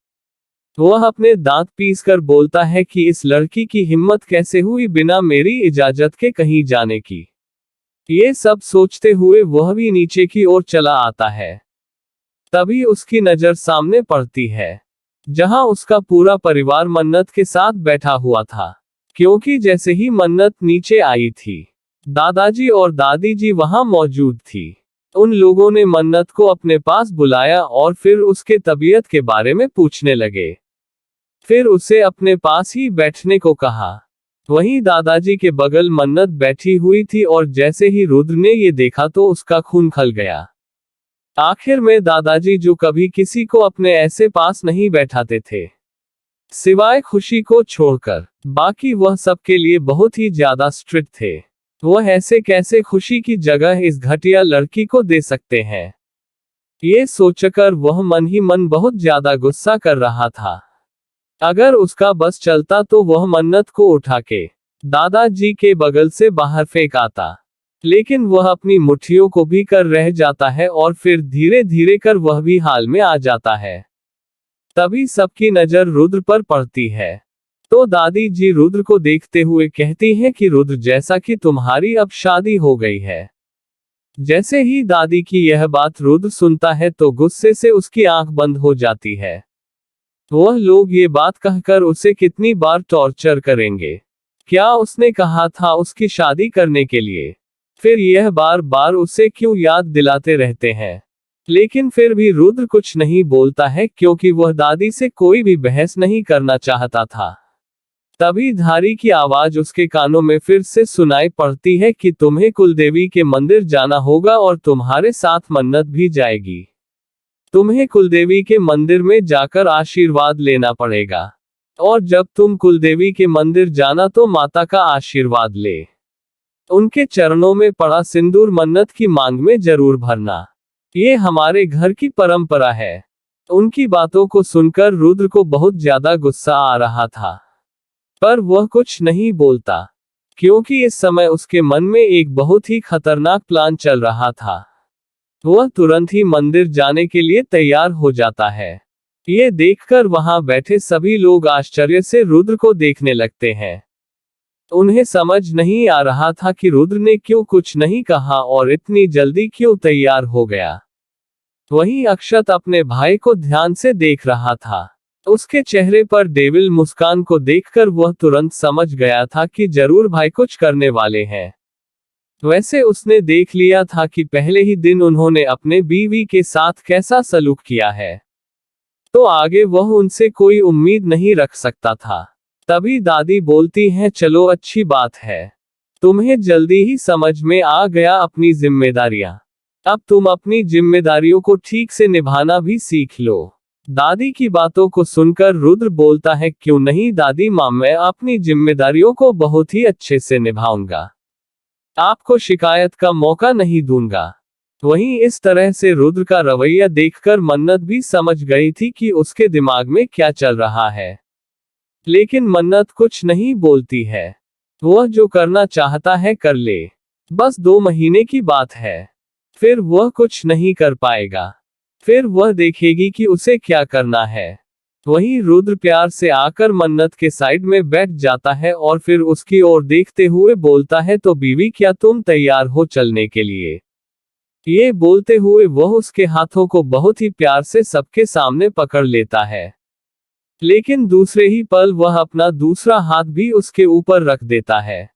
वह अपने दांत पीसकर बोलता है कि इस लड़की की हिम्मत कैसे हुई बिना मेरी इजाजत के कहीं जाने की। ये सब सोचते हुए वह भी नीचे की ओर चला आता है। तभी उसकी नजर सामने पड़ती है, जहां उसका पूरा परिवार मन्नत के साथ बैठा हुआ था। क्योंकि जैसे ही मन्नत नीचे आई थी, दादाजी और दादी जी वहां मौजूद थी। उन लोगों ने मन्नत को अपने पास बुलाया और फिर उसके तबीयत के बारे में पूछने लगे। फिर उसे अपने पास ही बैठने को कहा। वहीं दादाजी के बगल मन्नत बैठी हुई थी और जैसे ही रुद्र ने ये देखा तो उसका खून खल गया। आखिर में दादाजी, जो कभी किसी को अपने ऐसे पास नहीं बैठाते थे, सिवाय खुशी को छोड़कर बाकी वह सबके लिए बहुत ही ज्यादा स्ट्रिक्ट थे। वह ऐसे कैसे खुशी की जगह इस घटिया लड़की को दे सकते हैं। ये सोचकर वह मन ही मन बहुत ज्यादा गुस्सा कर रहा था। अगर उसका बस चलता तो वह मन्नत को उठा के दादाजी के बगल से बाहर फेंक आता, लेकिन वह अपनी मुट्ठियों को भी कर रह जाता है और फिर धीरे धीरे कर वह भी हाल में आ जाता है। तभी सबकी नजर रुद्र पर पड़ती है, तो दादी जी रुद्र को देखते हुए कहती हैं कि रुद्र, जैसा कि तुम्हारी अब शादी हो गई है। जैसे ही दादी की यह बात रुद्र सुनता है तो गुस्से से उसकी आंख बंद हो जाती है। वह लोग ये बात कहकर उसे कितनी बार टॉर्चर करेंगे। क्या उसने कहा था उसकी शादी करने के लिए? फिर यह बार बार उसे क्यों याद दिलाते रहते हैं? लेकिन फिर भी रुद्र कुछ नहीं बोलता है, क्योंकि वह दादी से कोई भी बहस नहीं करना चाहता था। तभी धारी की आवाज उसके कानों में फिर से सुनाई पड़ती है कि तुम्हें कुलदेवी के मंदिर जाना होगा और तुम्हारे साथ मन्नत भी जाएगी। तुम्हें कुलदेवी के मंदिर में जाकर आशीर्वाद लेना पड़ेगा, और जब तुम कुलदेवी के मंदिर जाना तो माता का आशीर्वाद ले। उनके चरणों में पड़ा सिंदूर मन्नत की मांग में जरूर भरना। ये हमारे घर की परंपरा है। उनकी बातों को सुनकर रुद्र को बहुत ज्यादा गुस्सा आ रहा था, पर वह कुछ नहीं बोलता, क्योंकि इस समय उसके मन में एक बहुत ही खतरनाक प्लान चल रहा था। वह तुरंत ही मंदिर जाने के लिए तैयार हो जाता है। ये देखकर वहां बैठे सभी लोग आश्चर्य से रुद्र को देखने लगते हैं। उन्हें समझ नहीं आ रहा था कि रुद्र ने क्यों कुछ नहीं कहा और इतनी जल्दी क्यों तैयार हो गया। वहीं अक्षत अपने भाई को ध्यान से देख रहा था। उसके चेहरे पर डेविल मुस्कान को देखकर वह तुरंत समझ गया था कि जरूर भाई कुछ करने वाले हैं। वैसे उसने देख लिया था कि पहले ही दिन उन्होंने अपने बीवी के साथ कैसा सलूक किया है, तो आगे वह उनसे कोई उम्मीद नहीं रख सकता था। तभी दादी बोलती हैं, चलो अच्छी बात है, तुम्हें जल्दी ही समझ में आ गया अपनी जिम्मेदारियां। अब तुम अपनी जिम्मेदारियों को ठीक से निभाना भी सीख लो। दादी की बातों को सुनकर रुद्र बोलता है, क्यों नहीं दादी माँ, मैं अपनी जिम्मेदारियों को बहुत ही अच्छे से निभाऊंगा, आपको शिकायत का मौका नहीं दूंगा। वहीं इस तरह से रुद्र का रवैया देखकर मन्नत भी समझ गई थी कि उसके दिमाग में क्या चल रहा है। लेकिन मन्नत कुछ नहीं बोलती है। वह जो करना चाहता है कर ले, बस 2 महीने की बात है, फिर वह कुछ नहीं कर पाएगा। फिर वह देखेगी कि उसे क्या करना है। वहीं रुद्र प्यार से आकर मन्नत के साइड में बैठ जाता है और फिर उसकी ओर देखते हुए बोलता है, तो बीवी, क्या तुम तैयार हो चलने के लिए? ये बोलते हुए वह उसके हाथों को बहुत ही प्यार से सबके सामने पकड़ लेता है। लेकिन दूसरे ही पल वह अपना दूसरा हाथ भी उसके ऊपर रख देता है,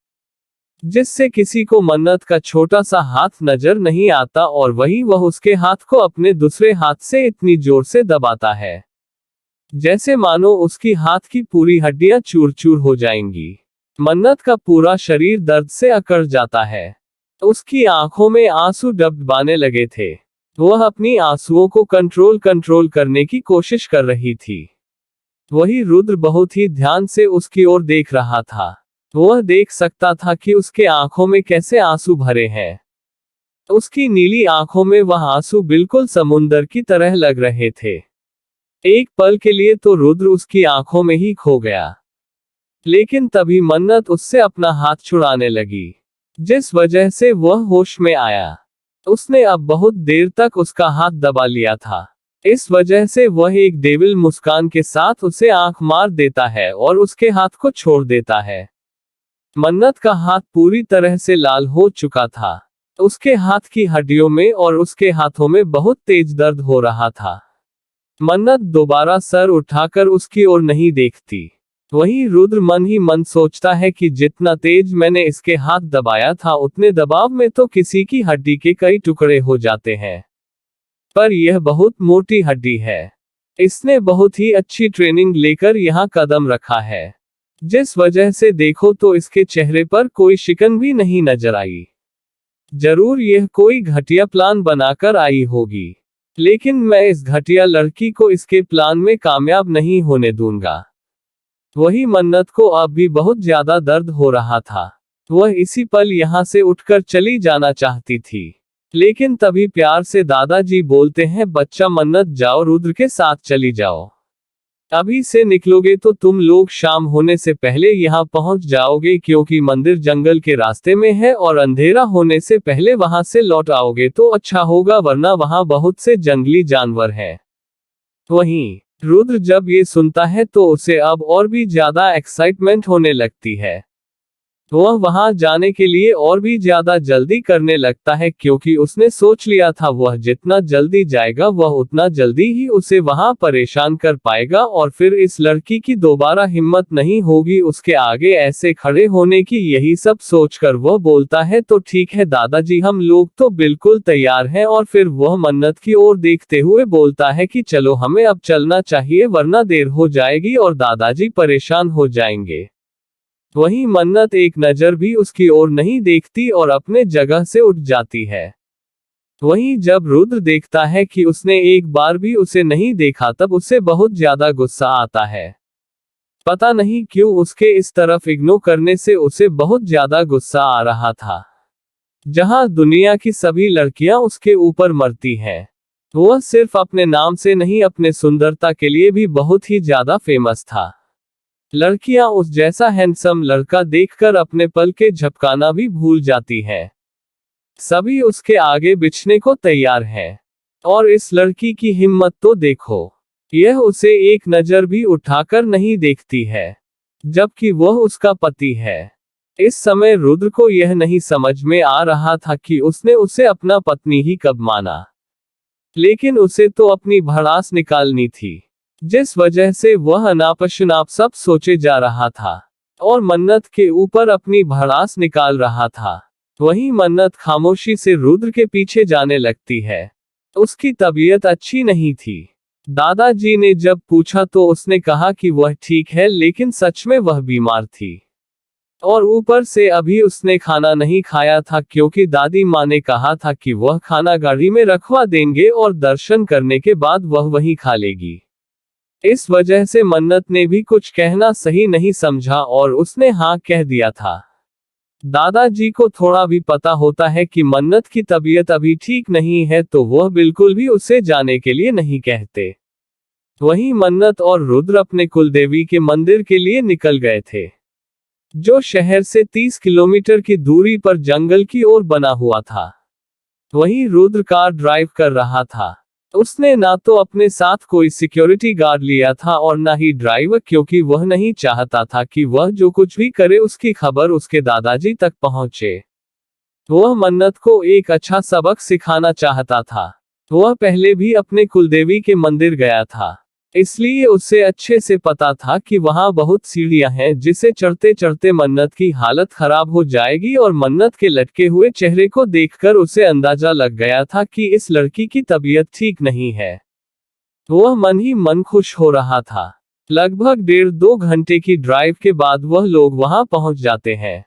जिससे किसी को मन्नत का छोटा सा हाथ नजर नहीं आता, और वहीं वह उसके हाथ को अपने दूसरे हाथ से इतनी जोर से दबाता है जैसे मानो उसकी हाथ की पूरी हड्डियां चूर चूर हो जाएंगी। मन्नत का पूरा शरीर दर्द से अकड़ जाता है। उसकी आंखों में आंसू डबडबाने लगे थे। वह अपनी आंसुओं को कंट्रोल करने की कोशिश कर रही थी। वही रुद्र बहुत ही ध्यान से उसकी ओर देख रहा था। वह देख सकता था कि उसके आंखों में कैसे आंसू भरे हैं। उसकी नीली आंखों में वह आंसू बिल्कुल समुंदर की तरह लग रहे थे। एक पल के लिए तो रुद्र उसकी आंखों में ही खो गया, लेकिन तभी मन्नत उससे अपना हाथ छुड़ाने लगी, जिस वजह से वह होश में आया। उसने अब बहुत देर तक उसका हाथ दबा लिया था। इस वजह से वह एक डेविल मुस्कान के साथ उसे आंख मार देता है और उसके हाथ को छोड़ देता है। मन्नत का हाथ पूरी तरह से लाल हो चुका था। उसके हाथ की हड्डियों में और उसके हाथों में बहुत तेज दर्द हो रहा था। मन्नत दोबारा सर उठाकर उसकी ओर नहीं देखती। वहीं रुद्र मन ही मन सोचता है कि जितना तेज मैंने इसके हाथ दबाया था उतने दबाव में तो किसी की हड्डी के कई टुकड़े हो जाते हैं, पर यह बहुत मोटी हड्डी है। इसने बहुत ही अच्छी ट्रेनिंग लेकर यहाँ कदम रखा है, जिस वजह से देखो तो इसके चेहरे पर कोई शिकन भी नहीं नजर आई। जरूर यह कोई घटिया प्लान बनाकर आई होगी, लेकिन मैं इस घटिया लड़की को इसके प्लान में कामयाब नहीं होने दूंगा। वही मन्नत को अब भी बहुत ज्यादा दर्द हो रहा था। वह इसी पल यहाँ से उठकर चली जाना चाहती थी, लेकिन तभी प्यार से दादाजी बोलते हैं, बच्चा मन्नत जाओ, रुद्र के साथ चली जाओ। अभी से निकलोगे तो तुम लोग शाम होने से पहले यहाँ पहुँच जाओगे, क्योंकि मंदिर जंगल के रास्ते में है और अंधेरा होने से पहले वहां से लौट आओगे तो अच्छा होगा, वरना वहां बहुत से जंगली जानवर हैं। वहीं रुद्र जब ये सुनता है तो उसे अब और भी ज्यादा एक्साइटमेंट होने लगती है। वह वहां जाने के लिए और भी ज्यादा जल्दी करने लगता है, क्योंकि उसने सोच लिया था वह जितना जल्दी जाएगा वह उतना जल्दी ही उसे वहां परेशान कर पाएगा, और फिर इस लड़की की दोबारा हिम्मत नहीं होगी उसके आगे ऐसे खड़े होने की। यही सब सोचकर वह बोलता है, तो ठीक है दादाजी, हम लोग तो बिल्कुल तैयार हैं। और फिर वह मन्नत की ओर देखते हुए बोलता है कि चलो हमें अब चलना चाहिए, वरना देर हो जाएगी और दादाजी परेशान हो जाएंगे। वहीं मन्नत एक नजर भी उसकी ओर नहीं देखती और अपने जगह से उठ जाती है। वहीं जब रुद्र देखता है कि उसने एक बार भी उसे नहीं देखा तब उसे बहुत ज्यादा गुस्सा आता है। पता नहीं क्यों उसके इस तरफ इग्नोर करने से उसे बहुत ज्यादा गुस्सा आ रहा था। जहां दुनिया की सभी लड़कियां उसके ऊपर मरती हैं, वह सिर्फ अपने नाम से नहीं अपने सुंदरता के लिए भी बहुत ही ज्यादा फेमस था। लड़कियां उस जैसा हैंडसम लड़का देखकर अपने पल के झपकाना भी भूल जाती हैं। सभी उसके आगे बिछने को तैयार हैं। और इस लड़की की हिम्मत तो देखो, यह उसे एक नजर भी उठाकर नहीं देखती है, जबकि वह उसका पति है। इस समय रुद्र को यह नहीं समझ में आ रहा था कि उसने उसे अपना पत्नी ही कब माना, लेकिन उसे तो अपनी भड़ास निकालनी थी, जिस वजह से वह अनाप सब सोचे जा रहा था और मन्नत के ऊपर अपनी भड़ास निकाल रहा था। वहीं मन्नत खामोशी से रुद्र के पीछे जाने लगती है। उसकी तबीयत अच्छी नहीं थी। दादाजी ने जब पूछा तो उसने कहा कि वह ठीक है, लेकिन सच में वह बीमार थी और ऊपर से अभी उसने खाना नहीं खाया था, क्योंकि दादी माँ ने कहा था कि वह खाना गाड़ी में रखवा देंगे और दर्शन करने के बाद वह वहीं खा लेगी। इस वजह से मन्नत ने भी कुछ कहना सही नहीं समझा और उसने हाँ कह दिया था। दादाजी को थोड़ा भी पता होता है कि मन्नत की तबीयत अभी ठीक नहीं है, तो वह बिल्कुल भी उसे जाने के लिए नहीं कहते। वहीं मन्नत और रुद्र अपने कुलदेवी के मंदिर के लिए निकल गए थे, जो शहर से 30 किलोमीटर की दूरी पर जंगल की ओर बना हुआ था। वहीं रुद्र कार ड्राइव कर रहा था। उसने ना तो अपने साथ कोई सिक्योरिटी गार्ड लिया था और ना ही ड्राइवर, क्योंकि वह नहीं चाहता था कि वह जो कुछ भी करे उसकी खबर उसके दादाजी तक पहुंचे। वह मन्नत को एक अच्छा सबक सिखाना चाहता था। वह पहले भी अपने कुलदेवी के मंदिर गया था, इसलिए उसे अच्छे से पता था कि वहां बहुत सीढ़ियां हैं, जिसे चढ़ते चढ़ते मन्नत की हालत खराब हो जाएगी। और मन्नत के लटके हुए चेहरे को देखकर उसे अंदाजा लग गया था कि इस लड़की की तबीयत ठीक नहीं है। वह मन ही मन खुश हो रहा था। लगभग 1.5-2 घंटे की ड्राइव के बाद वह लोग वहां पहुंच जाते हैं।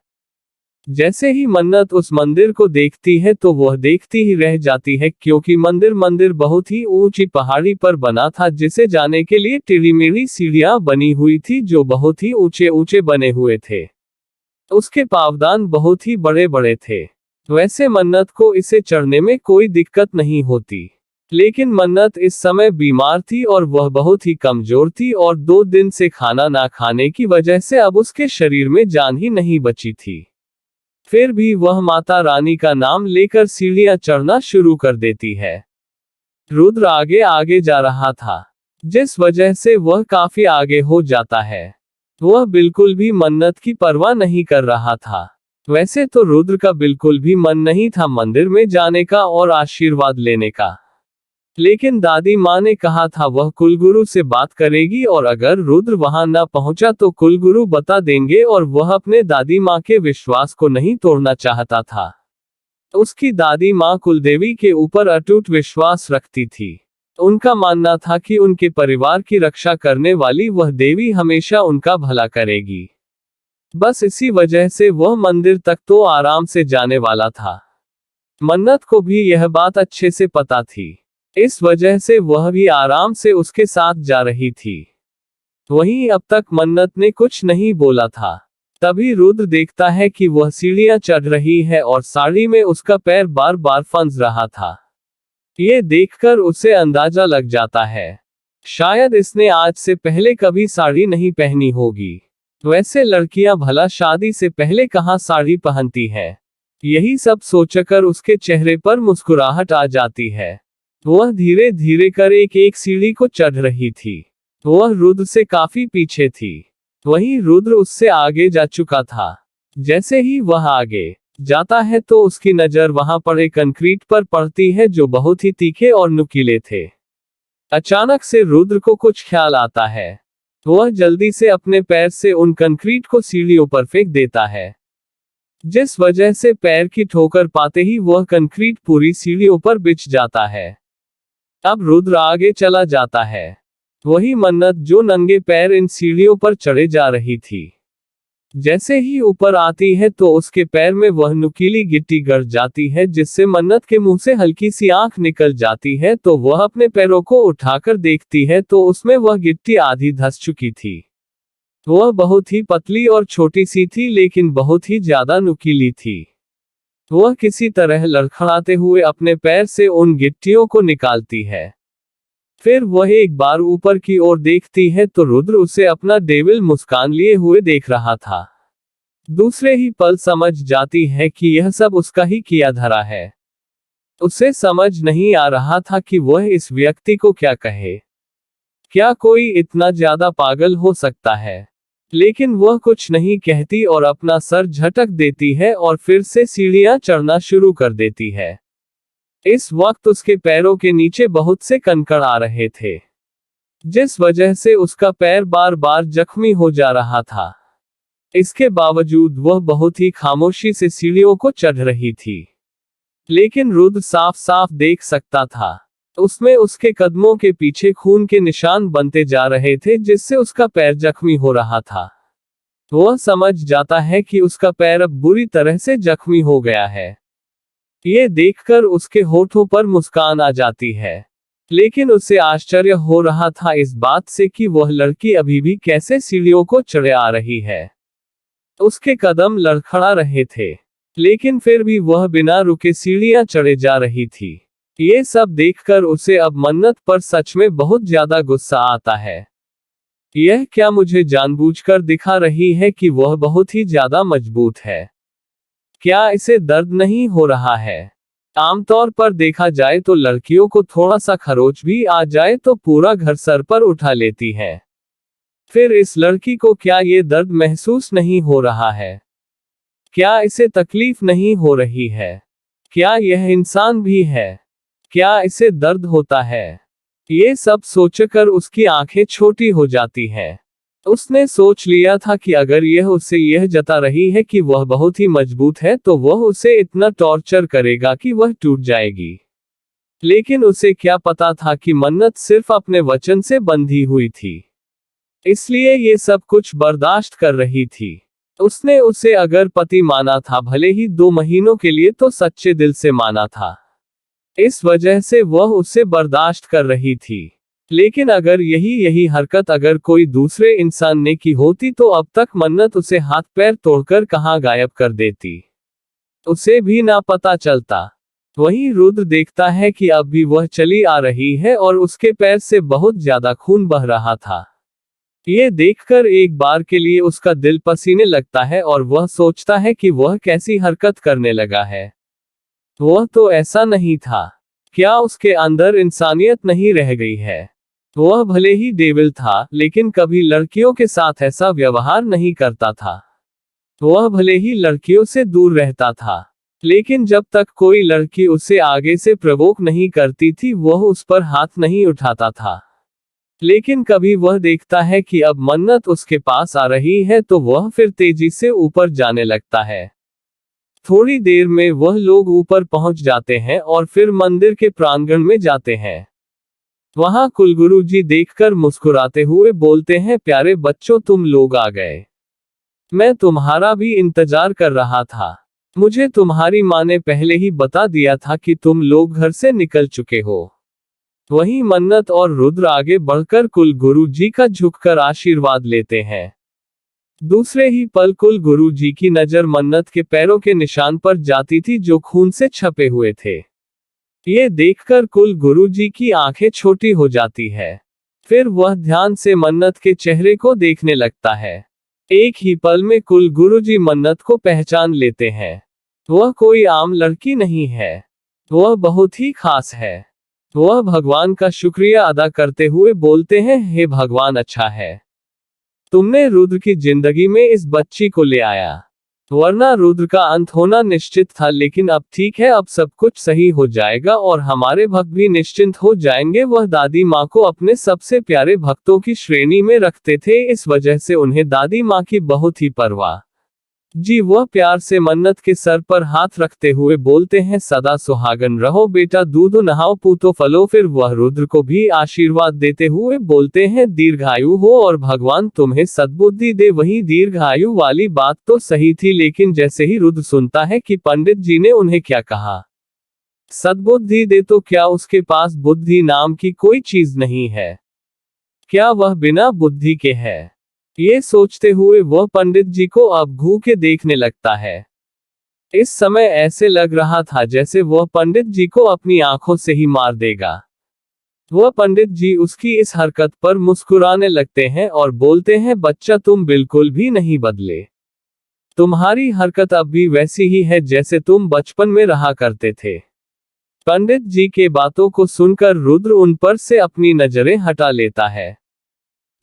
जैसे ही मन्नत उस मंदिर को देखती है तो वह देखती ही रह जाती है, क्योंकि मंदिर बहुत ही ऊंची पहाड़ी पर बना था, जिसे जाने के लिए टेढ़ी-मेढ़ी सीढ़ियां बनी हुई थी जो बहुत ही ऊंचे ऊंचे बने हुए थे। उसके पावदान बहुत ही बड़े बड़े थे। वैसे मन्नत को इसे चढ़ने में कोई दिक्कत नहीं होती, लेकिन मन्नत इस समय बीमार थी और वह बहुत ही कमजोर थी और 2 दिन से खाना ना खाने की वजह से अब उसके शरीर में जान ही नहीं बची थी। फिर भी वह माता रानी का नाम लेकर सीढ़ियां चढ़ना शुरू कर देती है। रुद्र आगे आगे जा रहा था, जिस वजह से वह काफी आगे हो जाता है। वह बिल्कुल भी मन्नत की परवाह नहीं कर रहा था। वैसे तो रुद्र का बिल्कुल भी मन नहीं था मंदिर में जाने का और आशीर्वाद लेने का, लेकिन दादी माँ ने कहा था वह कुलगुरु से बात करेगी और अगर रुद्र वहां न पहुंचा तो कुलगुरु बता देंगे और वह अपने दादी माँ के विश्वास को नहीं तोड़ना चाहता था। उसकी दादी माँ कुलदेवी के ऊपर अटूट विश्वास रखती थी। उनका मानना था कि उनके परिवार की रक्षा करने वाली वह देवी हमेशा उनका भला करेगी। बस इसी वजह से वह मंदिर तक तो आराम से जाने वाला था। मन्नत को भी यह बात अच्छे से पता थी, इस वजह से वह भी आराम से उसके साथ जा रही थी। वहीं अब तक मन्नत ने कुछ नहीं बोला था। तभी रुद्र देखता है कि वह सीढ़ियां चढ़ रही है और साड़ी में उसका पैर बार बार फंस रहा था। ये देखकर उसे अंदाजा लग जाता है, शायद इसने आज से पहले कभी साड़ी नहीं पहनी होगी। वैसे लड़कियां भला शादी से पहले कहाँ साड़ी पहनती है। यही सब सोचकर उसके चेहरे पर मुस्कुराहट आ जाती है। वह धीरे धीरे कर एक एक सीढ़ी को चढ़ रही थी। वह रुद्र से काफी पीछे थी, वहीं रुद्र उससे आगे जा चुका था। जैसे ही वह आगे जाता है तो उसकी नजर वहां पड़े कंक्रीट पर पड़ती है जो बहुत ही तीखे और नुकीले थे। अचानक से रुद्र को कुछ ख्याल आता है। वह जल्दी से अपने पैर से उन कंक्रीट को सीढ़ियों पर फेंक देता है, जिस वजह से पैर की ठोकर पाते ही वह कंक्रीट पूरी सीढ़ियों पर बिछ जाता है। अब रुद्र आगे चला जाता है। वही मन्नत जो नंगे पैर इन सीढ़ियों पर चढ़े जा रही थी। जैसे ही ऊपर आती है तो उसके पैर में वह नुकीली गिट्टी गड़ जाती है, जिससे मन्नत के मुंह से हल्की सी आंख निकल जाती है। तो वह अपने पैरों को उठाकर देखती है तो उसमें वह गिट्टी आधी धंस चुकी थी। वह बहुत ही पतली और छोटी सी थी, लेकिन बहुत ही ज्यादा नुकीली थी। वह किसी तरह लड़खड़ाते हुए अपने पैर से उन गिट्टियों को निकालती है। फिर वह एक बार ऊपर की ओर देखती है तो रुद्र उसे अपना डेविल मुस्कान लिए हुए देख रहा था। दूसरे ही पल समझ जाती है कि यह सब उसका ही किया धरा है। उसे समझ नहीं आ रहा था कि वह इस व्यक्ति को क्या कहे। क्या कोई इतना ज्यादा पागल हो सकता है? लेकिन वह कुछ नहीं कहती और अपना सर झटक देती है और फिर से सीढ़ियां चढ़ना शुरू कर देती है। इस वक्त उसके पैरों के नीचे बहुत से कंकड़ आ रहे थे, जिस वजह से उसका पैर बार बार जख्मी हो जा रहा था। इसके बावजूद वह बहुत ही खामोशी से सीढ़ियों को चढ़ रही थी, लेकिन रुद्र साफ साफ देख सकता था उसमें उसके कदमों के पीछे खून के निशान बनते जा रहे थे, जिससे उसका पैर जख्मी हो रहा था। वह समझ जाता है कि उसका पैर अब बुरी तरह से जख्मी हो गया है। ये देखकर उसके होठों पर मुस्कान आ जाती है, लेकिन उसे आश्चर्य हो रहा था इस बात से कि वह लड़की अभी भी कैसे सीढ़ियों को चढ़े आ रही है। उसके कदम लड़खड़ा रहे थे, लेकिन फिर भी वह बिना रुके सीढ़ियां चढ़े जा रही थी। ये सब देखकर उसे अब मन्नत पर सच में बहुत ज्यादा गुस्सा आता है। यह क्या मुझे जानबूझकर दिखा रही है कि वह बहुत ही ज्यादा मजबूत है? क्या इसे दर्द नहीं हो रहा है? आमतौर पर देखा जाए तो लड़कियों को थोड़ा सा खरोच भी आ जाए तो पूरा घर सर पर उठा लेती है। फिर इस लड़की को क्या ये दर्द महसूस नहीं हो रहा है? क्या इसे तकलीफ नहीं हो रही है? क्या यह इंसान भी है? क्या इसे दर्द होता है? ये सब सोचकर उसकी आंखें छोटी हो जाती हैं। उसने सोच लिया था कि अगर यह उससे यह जता रही है कि वह बहुत ही मजबूत है तो वह उसे इतना टॉर्चर करेगा कि वह टूट जाएगी। लेकिन उसे क्या पता था कि मन्नत सिर्फ अपने वचन से बंधी हुई थी, इसलिए ये सब कुछ बर्दाश्त कर रही थी। उसने उसे अगर पति माना था, भले ही 2 महीनों के लिए, तो सच्चे दिल से माना था। इस वजह से वह उसे बर्दाश्त कर रही थी। लेकिन अगर यही हरकत अगर कोई दूसरे इंसान ने की होती तो अब तक मन्नत उसे हाथ पैर तोड़कर कहां गायब कर देती, उसे भी ना पता चलता। वहीं रुद्र देखता है कि अब भी वह चली आ रही है और उसके पैर से बहुत ज्यादा खून बह रहा था। ये देखकर एक बार के लिए उसका दिल पसीने लगता है और वह सोचता है कि वह कैसी हरकत करने लगा है। वह तो ऐसा नहीं था। क्या उसके अंदर इंसानियत नहीं रह गई है? वह भले ही डेविल था, लेकिन कभी लड़कियों के साथ ऐसा व्यवहार नहीं करता था। वह भले ही लड़कियों से दूर रहता था, लेकिन जब तक कोई लड़की उसे आगे से प्रवोक नहीं करती थी वह उस पर हाथ नहीं उठाता था। लेकिन कभी वह देखता है कि अब मन्नत उसके पास आ रही है तो वह फिर तेजी से ऊपर जाने लगता है। थोड़ी देर में वह लोग ऊपर पहुंच जाते हैं और फिर मंदिर के प्रांगण में जाते हैं। वहां कुलगुरु जी देखकर मुस्कुराते हुए बोलते हैं, प्यारे बच्चों, तुम लोग आ गए। मैं तुम्हारा भी इंतजार कर रहा था। मुझे तुम्हारी माँ ने पहले ही बता दिया था कि तुम लोग घर से निकल चुके हो। वहीं मन्नत और रुद्र आगे बढ़कर कुलगुरु जी का झुककर आशीर्वाद लेते हैं। दूसरे ही पल कुलगुरु जी की नजर मन्नत के पैरों के निशान पर जाती थी जो खून से छपे हुए थे। ये देखकर कुलगुरु जी की आंखें छोटी हो जाती है। फिर वह ध्यान से मन्नत के चेहरे को देखने लगता है। एक ही पल में कुलगुरु जी मन्नत को पहचान लेते हैं। वह कोई आम लड़की नहीं है। वह बहुत ही खास है। वह भगवान का शुक्रिया अदा करते हुए बोलते हैं, हे भगवान, अच्छा है तुमने रुद्र की जिंदगी में इस बच्ची को ले आया, वरना रुद्र का अंत होना निश्चित था। लेकिन अब ठीक है, अब सब कुछ सही हो जाएगा और हमारे भक्त भी निश्चिंत हो जाएंगे। वह दादी माँ को अपने सबसे प्यारे भक्तों की श्रेणी में रखते थे, इस वजह से उन्हें दादी माँ की बहुत ही परवाह जी। वह प्यार से मन्नत के सर पर हाथ रखते हुए बोलते हैं, सदा सुहागन रहो बेटा, दूधो नहाओ पूतो फलो। फिर वह रुद्र को भी आशीर्वाद देते हुए बोलते हैं, दीर्घायु हो और भगवान तुम्हें सद्बुद्धि दे। वही दीर्घायु वाली बात तो सही थी, लेकिन जैसे ही रुद्र सुनता है कि पंडित जी ने उन्हें क्या कहा, सद्बुद्धि दे, तो क्या उसके पास बुद्धि नाम की कोई चीज नहीं है? क्या वह बिना बुद्धि के है? ये सोचते हुए वह पंडित जी को अब घूर के देखने लगता है। इस समय ऐसे लग रहा था जैसे वह पंडित जी को अपनी आंखों से ही मार देगा। वह पंडित जी उसकी इस हरकत पर मुस्कुराने लगते हैं और बोलते हैं, बच्चा, तुम बिल्कुल भी नहीं बदले। तुम्हारी हरकत अब भी वैसी ही है जैसे तुम बचपन में रहा करते थे। पंडित जी के बातों को सुनकर रुद्र उन पर से अपनी नजरें हटा लेता है।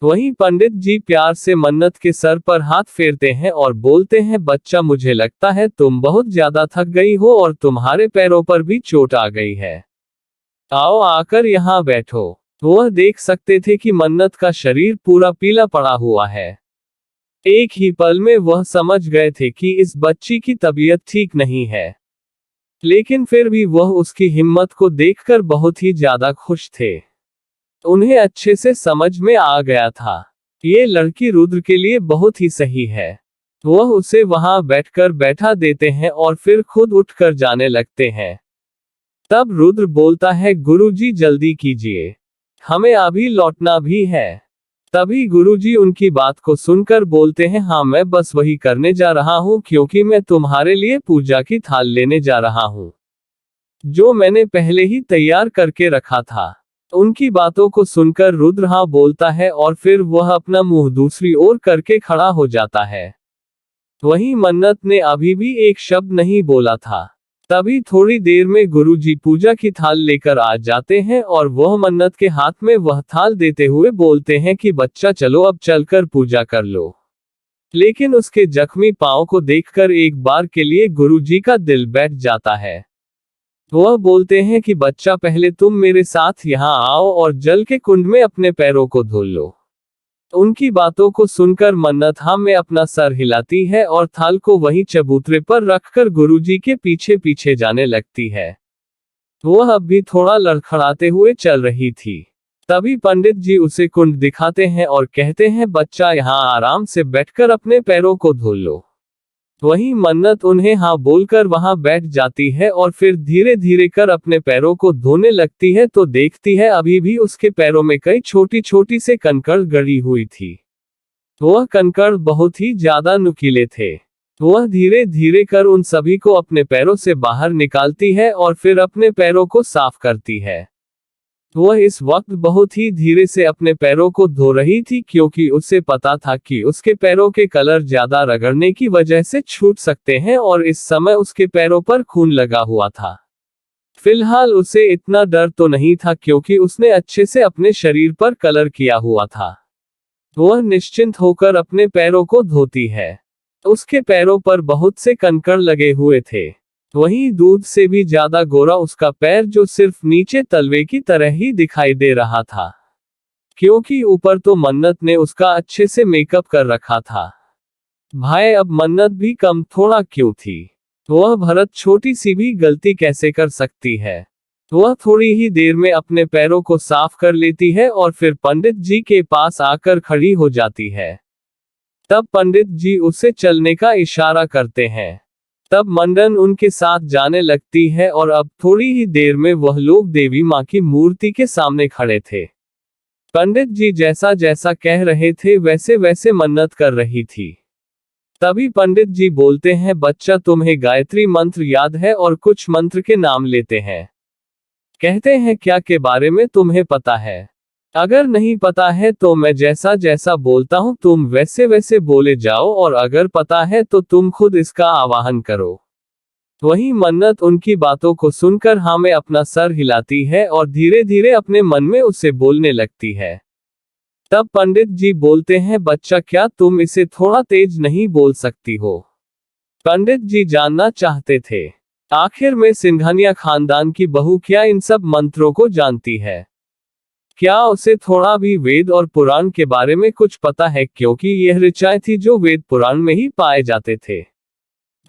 वहीं पंडित जी प्यार से मन्नत के सर पर हाथ फेरते हैं और बोलते हैं, बच्चा, मुझे लगता है तुम बहुत ज्यादा थक गई हो और तुम्हारे पैरों पर भी चोट आ गई है। आओ, आकर यहाँ बैठो। वह देख सकते थे कि मन्नत का शरीर पूरा पीला पड़ा हुआ है। एक ही पल में वह समझ गए थे कि इस बच्ची की तबीयत ठीक नहीं है, लेकिन फिर भी वह उसकी हिम्मत को देखकर बहुत ही ज्यादा खुश थे। उन्हें अच्छे से समझ में आ गया था, ये लड़की रुद्र के लिए बहुत ही सही है। वह उसे वहां बैठकर बैठा देते हैं और फिर खुद उठकर जाने लगते हैं। तब रुद्र बोलता है, गुरुजी जल्दी कीजिए, हमें अभी लौटना भी है। तभी गुरुजी उनकी बात को सुनकर बोलते हैं, हाँ, मैं बस वही करने जा रहा हूँ, क्योंकि मैं तुम्हारे लिए पूजा की थाल लेने जा रहा हूँ, जो मैंने पहले ही तैयार करके रखा था। उनकी बातों को सुनकर रुद्र हाँ बोलता है और फिर वह अपना मुंह दूसरी ओर करके खड़ा हो जाता है। वहीं मन्नत ने अभी भी एक शब्द नहीं बोला था। तभी थोड़ी देर में गुरुजी पूजा की थाल लेकर आ जाते हैं और वह मन्नत के हाथ में वह थाल देते हुए बोलते हैं कि बच्चा, चलो अब चलकर पूजा कर लो। लेकिन उसके जख्मी पांव को देखकर एक बार के लिए गुरुजी का दिल बैठ जाता है। वह बोलते हैं कि बच्चा, पहले तुम मेरे साथ यहाँ आओ और जल के कुंड में अपने पैरों को धो लो। उनकी बातों को सुनकर मन्नत हाँ में अपना सर हिलाती है और थाल को वहीं चबूतरे पर रखकर गुरुजी के पीछे पीछे जाने लगती है। वह अब भी थोड़ा लड़खड़ाते हुए चल रही थी। तभी पंडित जी उसे कुंड दिखाते हैं और कहते हैं, बच्चा, यहाँ आराम से बैठकर अपने पैरों को धो लो। वहीं मन्नत उन्हें हाँ बोलकर वहां बैठ जाती है और फिर धीरे धीरे कर अपने पैरों को धोने लगती है, तो देखती है अभी भी उसके पैरों में कई छोटी छोटी से कंकड़ गड़ी हुई थी। वह कंकड़ बहुत ही ज्यादा नुकीले थे। वह धीरे धीरे कर उन सभी को अपने पैरों से बाहर निकालती है और फिर अपने पैरों को साफ करती है। वह इस वक्त बहुत ही धीरे से अपने पैरों को धो रही थी क्योंकि उसे पता था कि उसके पैरों के कलर ज्यादा रगड़ने की वजह से छूट सकते हैं और इस समय उसके पैरों पर खून लगा हुआ था। फिलहाल उसे इतना डर तो नहीं था क्योंकि उसने अच्छे से अपने शरीर पर कलर किया हुआ था। वह निश्चिंत होकर अपने पैरों को धोती है। उसके पैरों पर बहुत से कंकड़ लगे हुए थे। वहीं दूध से भी ज्यादा गोरा उसका पैर जो सिर्फ नीचे तलवे की तरह ही दिखाई दे रहा था, क्योंकि ऊपर तो मन्नत ने उसका अच्छे से मेकअप कर रखा था। भाई अब मन्नत भी कम थोड़ा क्यों थी? वह भरत छोटी सी भी गलती कैसे कर सकती है? वह थोड़ी ही देर में अपने पैरों को साफ कर लेती है और फिर पंडित जी के पास आकर खड़ी हो जाती है। तब पंडित जी उसे चलने का इशारा करते हैं। तब मंडन उनके साथ जाने लगती है और अब थोड़ी ही देर में वह लोग देवी माँ की मूर्ति के सामने खड़े थे। पंडित जी जैसा जैसा कह रहे थे वैसे वैसे मन्नत कर रही थी। तभी पंडित जी बोलते हैं, बच्चा तुम्हें गायत्री मंत्र याद है? और कुछ मंत्र के नाम लेते हैं। कहते हैं क्या के बारे में तुम्हें पता है? अगर नहीं पता है तो मैं जैसा जैसा बोलता हूँ तुम वैसे वैसे बोले जाओ, और अगर पता है तो तुम खुद इसका आवाहन करो। वहीं मन्नत उनकी बातों को सुनकर हाँ में अपना सर हिलाती है और धीरे धीरे अपने मन में उसे बोलने लगती है। तब पंडित जी बोलते हैं, बच्चा क्या तुम इसे थोड़ा तेज नहीं बोल सकती हो? पंडित जी जानना चाहते थे आखिर में सिंघानिया खानदान की बहू क्या इन सब मंत्रों को जानती है? क्या उसे थोड़ा भी वेद और पुराण के बारे में कुछ पता है, क्योंकि यह ऋचाएं थी जो वेद पुराण में ही पाए जाते थे।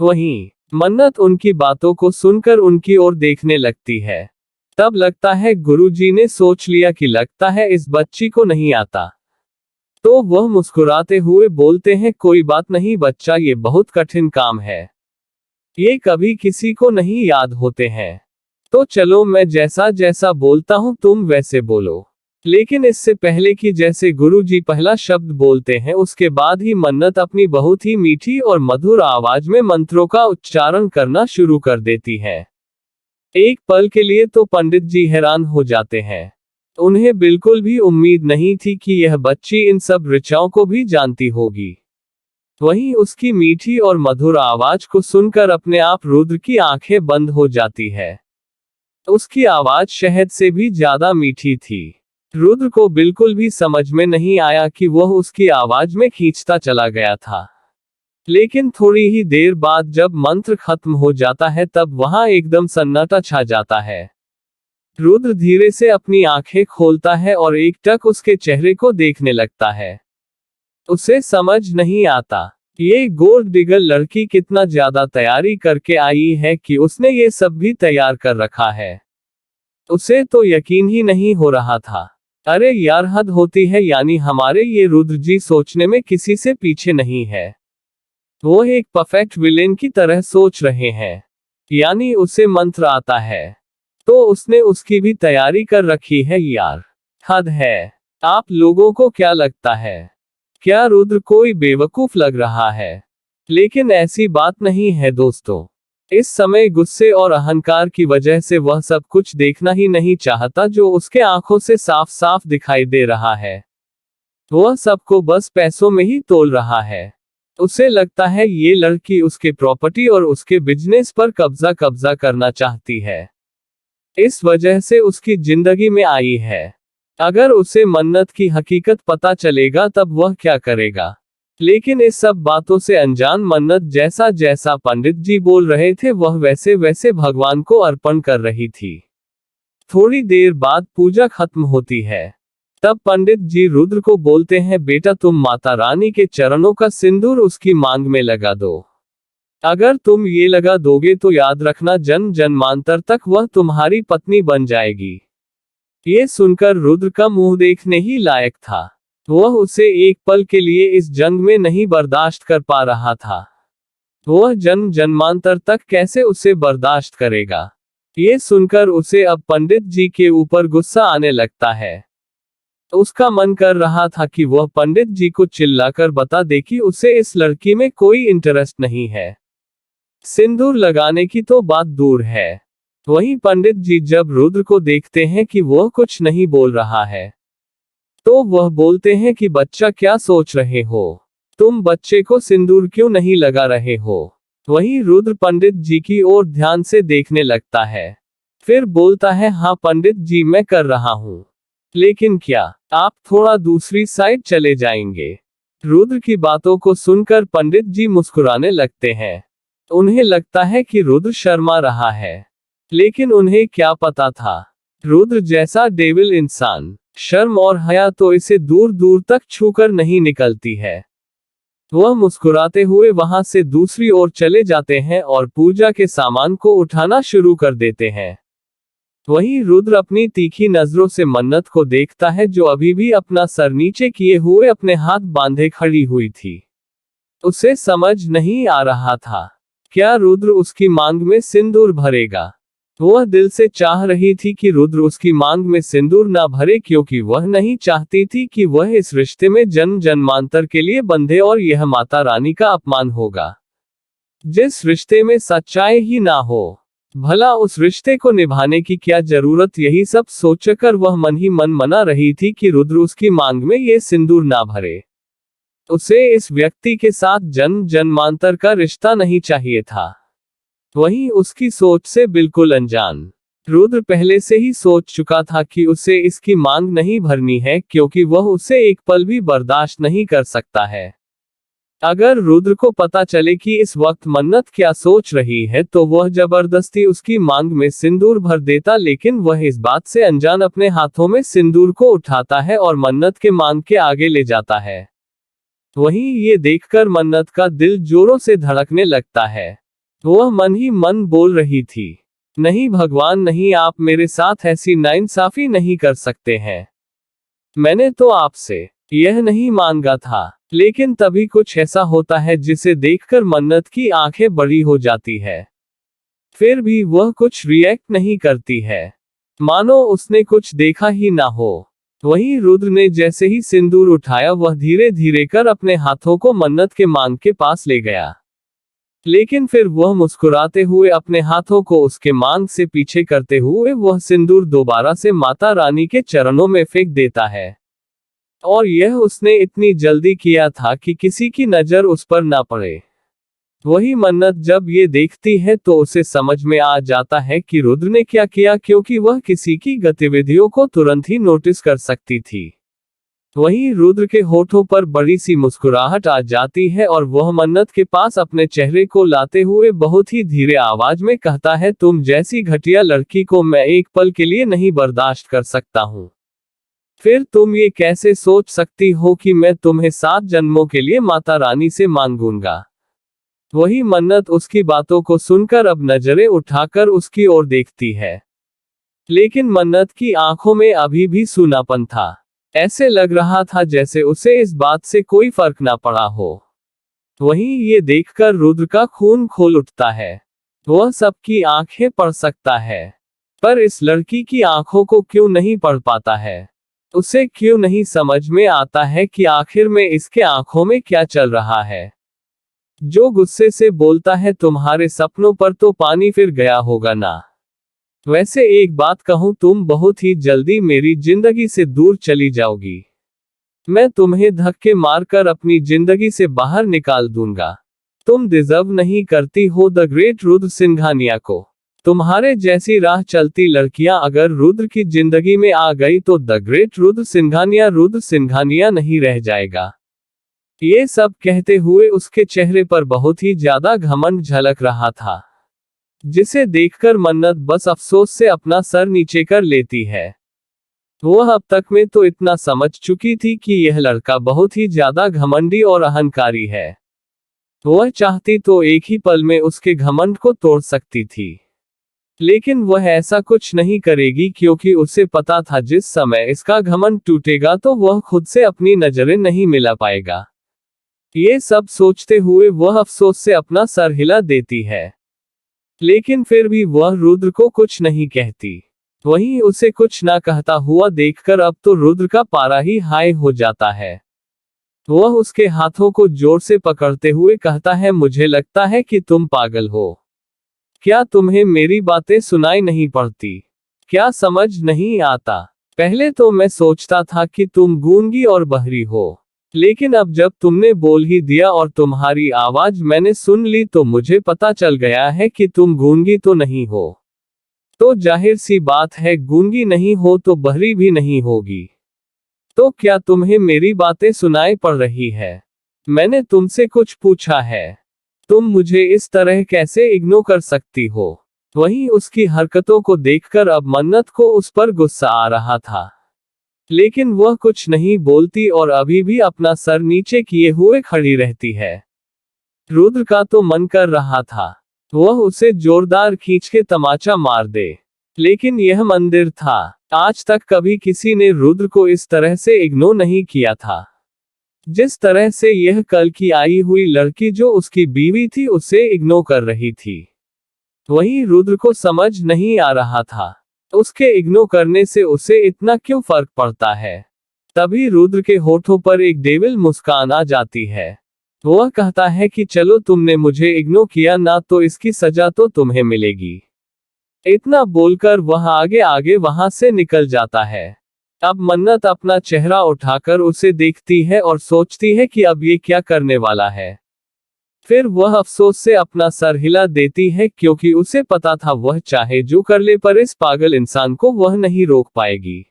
वहीं मन्नत उनकी बातों को सुनकर उनकी ओर देखने लगती है। तब लगता है गुरुजी ने सोच लिया कि लगता है इस बच्ची को नहीं आता। तो वह मुस्कुराते हुए बोलते हैं, कोई बात नहीं बच्चा, ये बहुत कठिन काम है, ये कभी किसी को नहीं याद होते हैं। तो चलो मैं जैसा जैसा बोलता हूँ तुम वैसे बोलो। लेकिन इससे पहले कि जैसे गुरुजी पहला शब्द बोलते हैं उसके बाद ही मन्नत अपनी बहुत ही मीठी और मधुर आवाज में मंत्रों का उच्चारण करना शुरू कर देती है। एक पल के लिए तो पंडित जी हैरान हो जाते हैं। उन्हें बिल्कुल भी उम्मीद नहीं थी कि यह बच्ची इन सब ऋचाओं को भी जानती होगी। वहीं उसकी मीठी और मधुर आवाज को सुनकर अपने आप रुद्र की आंखें बंद हो जाती है। उसकी आवाज शहद से भी ज्यादा मीठी थी। रुद्र को बिल्कुल भी समझ में नहीं आया कि वह उसकी आवाज में खींचता चला गया था। लेकिन थोड़ी ही देर बाद जब मंत्र खत्म हो जाता है तब वहां एकदम सन्नाटा छा जाता है। रुद्र धीरे से अपनी आंखें खोलता है और एकटक उसके चेहरे को देखने लगता है। उसे समझ नहीं आता ये गोल्ड डिगर लड़की कितना ज्यादा तैयारी करके आई है कि उसने ये सब भी तैयार कर रखा है। उसे तो यकीन ही नहीं हो रहा था। अरे यार हद होती है, यानी हमारे ये रुद्र जी सोचने में किसी से पीछे नहीं है। वो एक परफेक्ट विलेन की तरह सोच रहे हैं। यानी उसे मंत्र आता है तो उसने उसकी भी तैयारी कर रखी है यार। हद है। आप लोगों को क्या लगता है? क्या रुद्र कोई बेवकूफ लग रहा है? लेकिन ऐसी बात नहीं है दोस्तों। इस समय गुस्से और अहंकार की वजह से वह सब कुछ देखना ही नहीं चाहता जो उसके आंखों से साफ साफ दिखाई दे रहा है। वह सबको बस पैसों में ही तोल रहा है। उसे लगता है ये लड़की उसके प्रॉपर्टी और उसके बिजनेस पर कब्जा करना चाहती है। इस वजह से उसकी जिंदगी में आई है। अगर उसे मन्नत की हकीकत पता चलेगा तब वह क्या करेगा? लेकिन इस सब बातों से अनजान मन्नत जैसा जैसा पंडित जी बोल रहे थे वह वैसे वैसे भगवान को अर्पण कर रही थी। थोड़ी देर बाद पूजा खत्म होती है। तब पंडित जी रुद्र को बोलते हैं, बेटा तुम माता रानी के चरणों का सिंदूर उसकी मांग में लगा दो। अगर तुम ये लगा दोगे तो याद रखना जन्म जन्मांतर तक वह तुम्हारी पत्नी बन जाएगी। ये सुनकर रुद्र का मुंह देखने ही लायक था। वह उसे एक पल के लिए इस जंग में नहीं बर्दाश्त कर पा रहा था। वह जन्म जन्मांतर तक कैसे उसे बर्दाश्त करेगा? ये सुनकर उसे अब पंडित जी के ऊपर गुस्सा आने लगता है। उसका मन कर रहा था कि वह पंडित जी को चिल्लाकर बता दे कि उसे इस लड़की में कोई इंटरेस्ट नहीं है। सिंदूर लगाने की तो बात दूर है। वहीं पंडित जी जब रुद्र को देखते हैं कि वह कुछ नहीं बोल रहा है, तो वह बोलते हैं कि बच्चा क्या सोच रहे हो, तुम बच्चे को सिंदूर क्यों नहीं लगा रहे हो। वहीं रुद्र पंडित जी की ओर ध्यान से देखने लगता है, फिर बोलता है, हाँ पंडित जी मैं कर रहा हूँ, लेकिन क्या आप थोड़ा दूसरी साइड चले जाएंगे। रुद्र की बातों को सुनकर पंडित जी मुस्कुराने लगते हैं। उन्हें लगता है कि रुद्र शर्मा रहा है, लेकिन उन्हें क्या पता था, रुद्र जैसा डेविल इंसान, शर्म और हया तो इसे दूर दूर तक छूकर नहीं निकलती है। वह मुस्कुराते हुए वहां से दूसरी ओर चले जाते हैं और पूजा के सामान को उठाना शुरू कर देते हैं। वहीं रुद्र अपनी तीखी नजरों से मन्नत को देखता है, जो अभी भी अपना सर नीचे किए हुए अपने हाथ बांधे खड़ी हुई थी। उसे समझ नहीं आ रहा था, क्या रुद्र उसकी मांग में सिंदूर भरेगा। वह दिल से चाह रही थी कि रुद्र उसकी मांग में सिंदूर ना भरे, क्योंकि वह नहीं चाहती थी कि वह इस रिश्ते में जन्म जन्मांतर के लिए बंधे और यह माता रानी का अपमान होगा। जिस रिश्ते में सच्चाई ही ना हो, भला उस रिश्ते को निभाने की क्या जरूरत। यही सब सोचकर वह मन ही मन मना रही थी कि रुद्र उसकी मांग में ये सिंदूर ना भरे। उसे इस व्यक्ति के साथ जन्म जन्मांतर का रिश्ता नहीं चाहिए था। वहीं उसकी सोच से बिल्कुल अनजान रुद्र पहले से ही सोच चुका था कि उसे इसकी मांग नहीं भरनी है, क्योंकि वह उसे एक पल भी बर्दाश्त नहीं कर सकता है। अगर रुद्र को पता चले कि इस वक्त मन्नत क्या सोच रही है, तो वह जबरदस्ती उसकी मांग में सिंदूर भर देता, लेकिन वह इस बात से अनजान अपने हाथों में सिंदूर को उठाता है और मन्नत के मांग के आगे ले जाता है। वहीं ये देखकर मन्नत का दिल जोरों से धड़कने लगता है। वह मन ही मन बोल रही थी, नहीं भगवान नहीं, आप मेरे साथ ऐसी नाइंसाफी नहीं कर सकते हैं। मैंने तो आपसे यह नहीं मांगा था। लेकिन तभी कुछ ऐसा होता है जिसे देखकर मन्नत की आंखें बड़ी हो जाती है। फिर भी वह कुछ रिएक्ट नहीं करती है, मानो उसने कुछ देखा ही ना हो। वहीं रुद्र ने जैसे ही सिंदूर उठाया, वह धीरे धीरे कर अपने हाथों को मन्नत के मांग के पास ले गया। लेकिन फिर वह मुस्कुराते हुए अपने हाथों को उसके मांग से पीछे करते हुए वह सिंदूर दोबारा से माता रानी के चरणों में फेंक देता है। और यह उसने इतनी जल्दी किया था कि किसी की नजर उस पर ना पड़े। वही मन्नत जब ये देखती है तो उसे समझ में आ जाता है कि रुद्र ने क्या किया, क्योंकि वह किसी की गतिविधियों को तुरंत ही नोटिस कर सकती थी। वहीं रुद्र के होठों पर बड़ी सी मुस्कुराहट आ जाती है और वह मन्नत के पास अपने चेहरे को लाते हुए बहुत ही धीरे आवाज में कहता है, तुम जैसी घटिया लड़की को मैं एक पल के लिए नहीं बर्दाश्त कर सकता हूँ। फिर तुम ये कैसे सोच सकती हो कि मैं तुम्हें 7 जन्मों के लिए माता रानी से मांगूंगा। वही मन्नत उसकी बातों को सुनकर अब नजरें उठाकर उसकी ओर देखती है, लेकिन मन्नत की आंखों में अभी भी सूनापन था। ऐसे लग रहा था जैसे उसे इस बात से कोई फर्क ना पड़ा हो। वहीं ये देखकर रुद्र का खून खोल उठता है। वह सबकी आंखें पढ़ सकता है, पर इस लड़की की आंखों को क्यों नहीं पढ़ पाता है। उसे क्यों नहीं समझ में आता है कि आखिर में इसके आंखों में क्या चल रहा है। जो गुस्से से बोलता है, तुम्हारे सपनों पर तो पानी फिर गया होगा ना। वैसे एक बात कहूं, तुम बहुत ही जल्दी मेरी जिंदगी से दूर चली जाओगी। मैं तुम्हें धक्के मारकर अपनी जिंदगी से बाहर निकाल दूंगा। तुम डिजर्व नहीं करती हो द ग्रेट रुद्र सिंघानिया को। तुम्हारे जैसी राह चलती लड़कियां अगर रुद्र की जिंदगी में आ गई तो द ग्रेट रुद्र सिंघानिया नहीं रह जाएगा। ये सब कहते हुए उसके चेहरे पर बहुत ही ज्यादा घमंड झलक रहा था, जिसे देखकर मन्नत बस अफसोस से अपना सर नीचे कर लेती है। वह अब तक में तो इतना समझ चुकी थी कि यह लड़का बहुत ही ज्यादा घमंडी और अहंकारी है। वह चाहती तो एक ही पल में उसके घमंड को तोड़ सकती थी, लेकिन वह ऐसा कुछ नहीं करेगी, क्योंकि उसे पता था जिस समय इसका घमंड टूटेगा तो वह खुद से अपनी नजरें नहीं मिला पाएगा। ये सब सोचते हुए वह अफसोस से अपना सर हिला देती है, लेकिन फिर भी वह रुद्र को कुछ नहीं कहती। वहीं उसे कुछ ना कहता हुआ देखकर अब तो रुद्र का पारा ही हाई हो जाता है। वह उसके हाथों को जोर से पकड़ते हुए कहता है, मुझे लगता है कि तुम पागल हो। क्या तुम्हें मेरी बातें सुनाई नहीं पड़ती? क्या समझ नहीं आता? पहले तो मैं सोचता था कि तुम गूंगी और बहरी हो, लेकिन अब जब तुमने बोल ही दिया और तुम्हारी आवाज मैंने सुन ली तो मुझे पता चल गया है कि तुम गूंगी तो नहीं हो। तो जाहिर सी बात है, गूंगी नहीं हो तो बहरी भी नहीं होगी। तो क्या तुम्हें मेरी बातें सुनाई पड़ रही है? मैंने तुमसे कुछ पूछा है। तुम मुझे इस तरह कैसे इग्नोर कर सकती हो? वहीं उसकी हरकतों को देखकर अब मन्नत को उस पर गुस्सा आ रहा था, लेकिन वह कुछ नहीं बोलती और अभी भी अपना सर नीचे किए हुए खड़ी रहती है। रुद्र का तो मन कर रहा था वह उसे जोरदार खींच के तमाचा मार दे, लेकिन यह मंदिर था। आज तक कभी किसी ने रुद्र को इस तरह से इग्नोर नहीं किया था, जिस तरह से यह कल की आई हुई लड़की जो उसकी बीवी थी उसे इग्नोर कर रही थी। वहीं रुद्र को समझ नहीं आ रहा था उसके इग्नोर करने से उसे इतना क्यों फर्क पड़ता है। तभी रुद्र के होठों पर एक डेविल मुस्कान आ जाती है। वह कहता है कि चलो, तुमने मुझे इग्नोर किया ना, तो इसकी सजा तो तुम्हें मिलेगी। इतना बोलकर वह आगे आगे वहां से निकल जाता है। अब मन्नत अपना चेहरा उठाकर उसे देखती है और सोचती है कि अब ये क्या करने वाला है। फिर वह अफसोस से अपना सर हिला देती है, क्योंकि उसे पता था वह चाहे जो कर ले पर इस पागल इंसान को वह नहीं रोक पाएगी।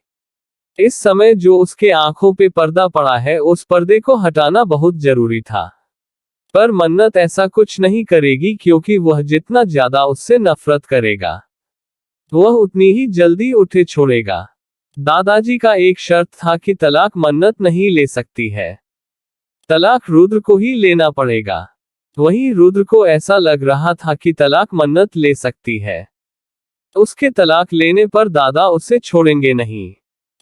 इस समय जो उसके आंखों पे पर्दा पड़ा है उस पर्दे को हटाना बहुत जरूरी था। पर मन्नत ऐसा कुछ नहीं करेगी, क्योंकि वह जितना ज्यादा उससे नफरत करेगा वह उतनी ही जल्दी उठे छोड़ेगा। दादाजी का एक शर्त था कि तलाक मन्नत नहीं ले सकती है, तलाक रुद्र को ही लेना पड़ेगा। वहीं रुद्र को ऐसा लग रहा था कि तलाक मन्नत ले सकती है, उसके तलाक लेने पर दादा उसे छोड़ेंगे नहीं।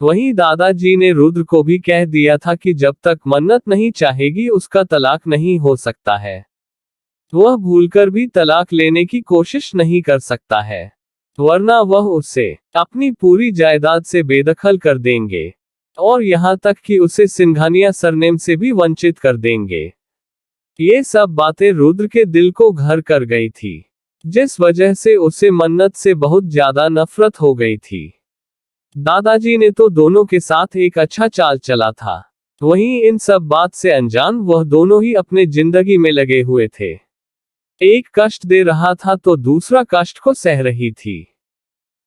वहीं दादाजी ने रुद्र को भी कह दिया था कि जब तक मन्नत नहीं चाहेगी उसका तलाक नहीं हो सकता है। वह भूलकर भी तलाक लेने की कोशिश नहीं कर सकता है, वरना वह उसे अपनी पूरी जायदाद से बेदखल कर देंगे और यहाँ तक कि उसे सिंघानिया सरनेम से भी वंचित कर देंगे। ये सब बातें रुद्र के दिल को घर कर गई थी, जिस वजह से उसे मन्नत से बहुत ज्यादा नफरत हो गई थी। दादाजी ने तो दोनों के साथ एक अच्छा चाल चला था, वहीं इन सब बात से अनजान वह दोनों ही अपने जिंदगी में लगे हुए थे। एक कष्ट दे रहा था तो दूसरा कष्ट को सह रही थी।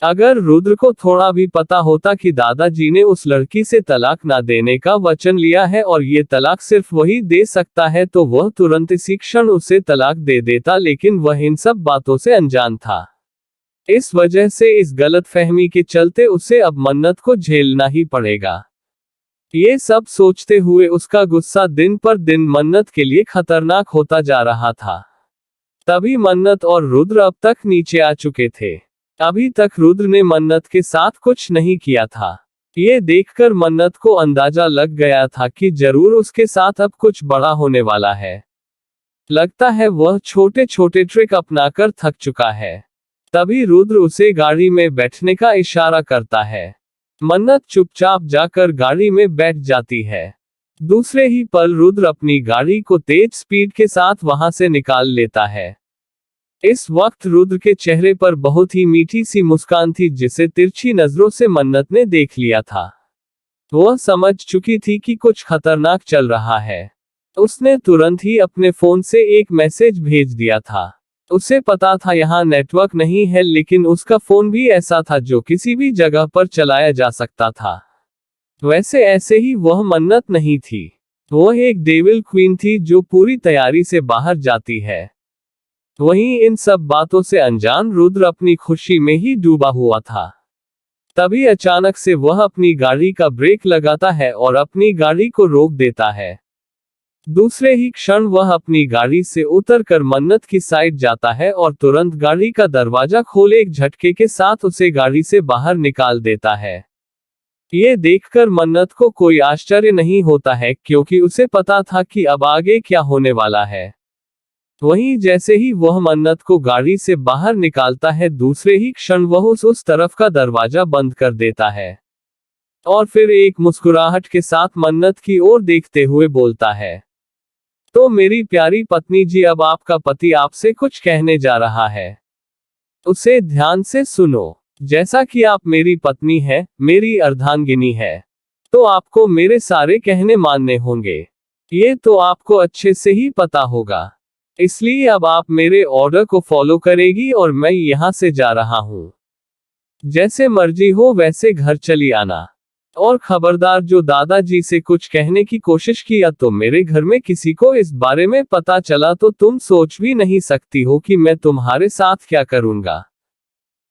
अगर रुद्र को थोड़ा भी पता होता कि दादाजी ने उस लड़की से तलाक ना देने का वचन लिया है और ये तलाक सिर्फ वही दे सकता है, तो वह तुरंत इसी क्षण उसे तलाक दे देता, लेकिन वह इन सब बातों से अनजान था। इस वजह से इस गलतफहमी के चलते उसे अब मन्नत को झेलना ही पड़ेगा। ये सब सोचते हुए उसका गुस्सा दिन पर दिन मन्नत के लिए खतरनाक होता जा रहा था। तभी मन्नत और रुद्र अब तक नीचे आ चुके थे। अभी तक रुद्र ने मन्नत के साथ कुछ नहीं किया था। ये देखकर मन्नत को अंदाजा लग गया था कि जरूर उसके साथ अब कुछ बड़ा होने वाला है। लगता है वह छोटे छोटे ट्रिक अपनाकर थक चुका है। तभी रुद्र उसे गाड़ी में बैठने का इशारा करता है। मन्नत चुपचाप जाकर गाड़ी में बैठ जाती है। दूसरे ही पल रुद्र अपनी गाड़ी को तेज स्पीड के साथ वहां से निकाल लेता है। इस वक्त रुद्र के चेहरे पर बहुत ही मीठी सी मुस्कान थी, जिसे तिरछी नजरों से मन्नत ने देख लिया था। वह समझ चुकी थी कि कुछ खतरनाक चल रहा है। उसने तुरंत ही अपने फोन से एक मैसेज भेज दिया था। उसे पता था यहाँ नेटवर्क नहीं है, लेकिन उसका फोन भी ऐसा था जो किसी भी जगह पर चलाया जा सकता था। वैसे ऐसे ही वह मन्नत नहीं थी, वह एक डेविल क्वीन थी जो पूरी तैयारी से बाहर जाती है। वहीं इन सब बातों से अनजान रुद्र अपनी खुशी में ही डूबा हुआ था। तभी अचानक से वह अपनी गाड़ी का ब्रेक लगाता है और अपनी गाड़ी को रोक देता है। दूसरे ही क्षण वह अपनी गाड़ी से उतरकर मन्नत की साइड जाता है और तुरंत गाड़ी का दरवाजा खोले एक झटके के साथ उसे गाड़ी से बाहर निकाल देता है। ये देखकर मन्नत को कोई आश्चर्य नहीं होता है, क्योंकि उसे पता था कि अब आगे क्या होने वाला है। वहीं जैसे ही वह मन्नत को गाड़ी से बाहर निकालता है, दूसरे ही क्षण वह उस तरफ का दरवाजा बंद कर देता है और फिर एक मुस्कुराहट के साथ मन्नत की ओर देखते हुए बोलता है, तो मेरी प्यारी पत्नी जी, अब आपका पति आपसे कुछ कहने जा रहा है। उसे ध्यान से सुनो। जैसा कि आप मेरी पत्नी है, मेरी अर्धांगिनी है, तो आपको मेरे सारे कहने मानने होंगे। ये तो आपको अच्छे से ही पता होगा। इसलिए अब आप मेरे ऑर्डर को फॉलो करेगी और मैं यहां से जा रहा हूं। जैसे मर्जी हो वैसे घर चली आना। और खबरदार, जो दादाजी से कुछ कहने की कोशिश किया तो मेरे घर में किसी को इस बारे में पता चला तो तुम सोच भी नहीं सकती हो कि मैं तुम्हारे साथ क्या करूंगा।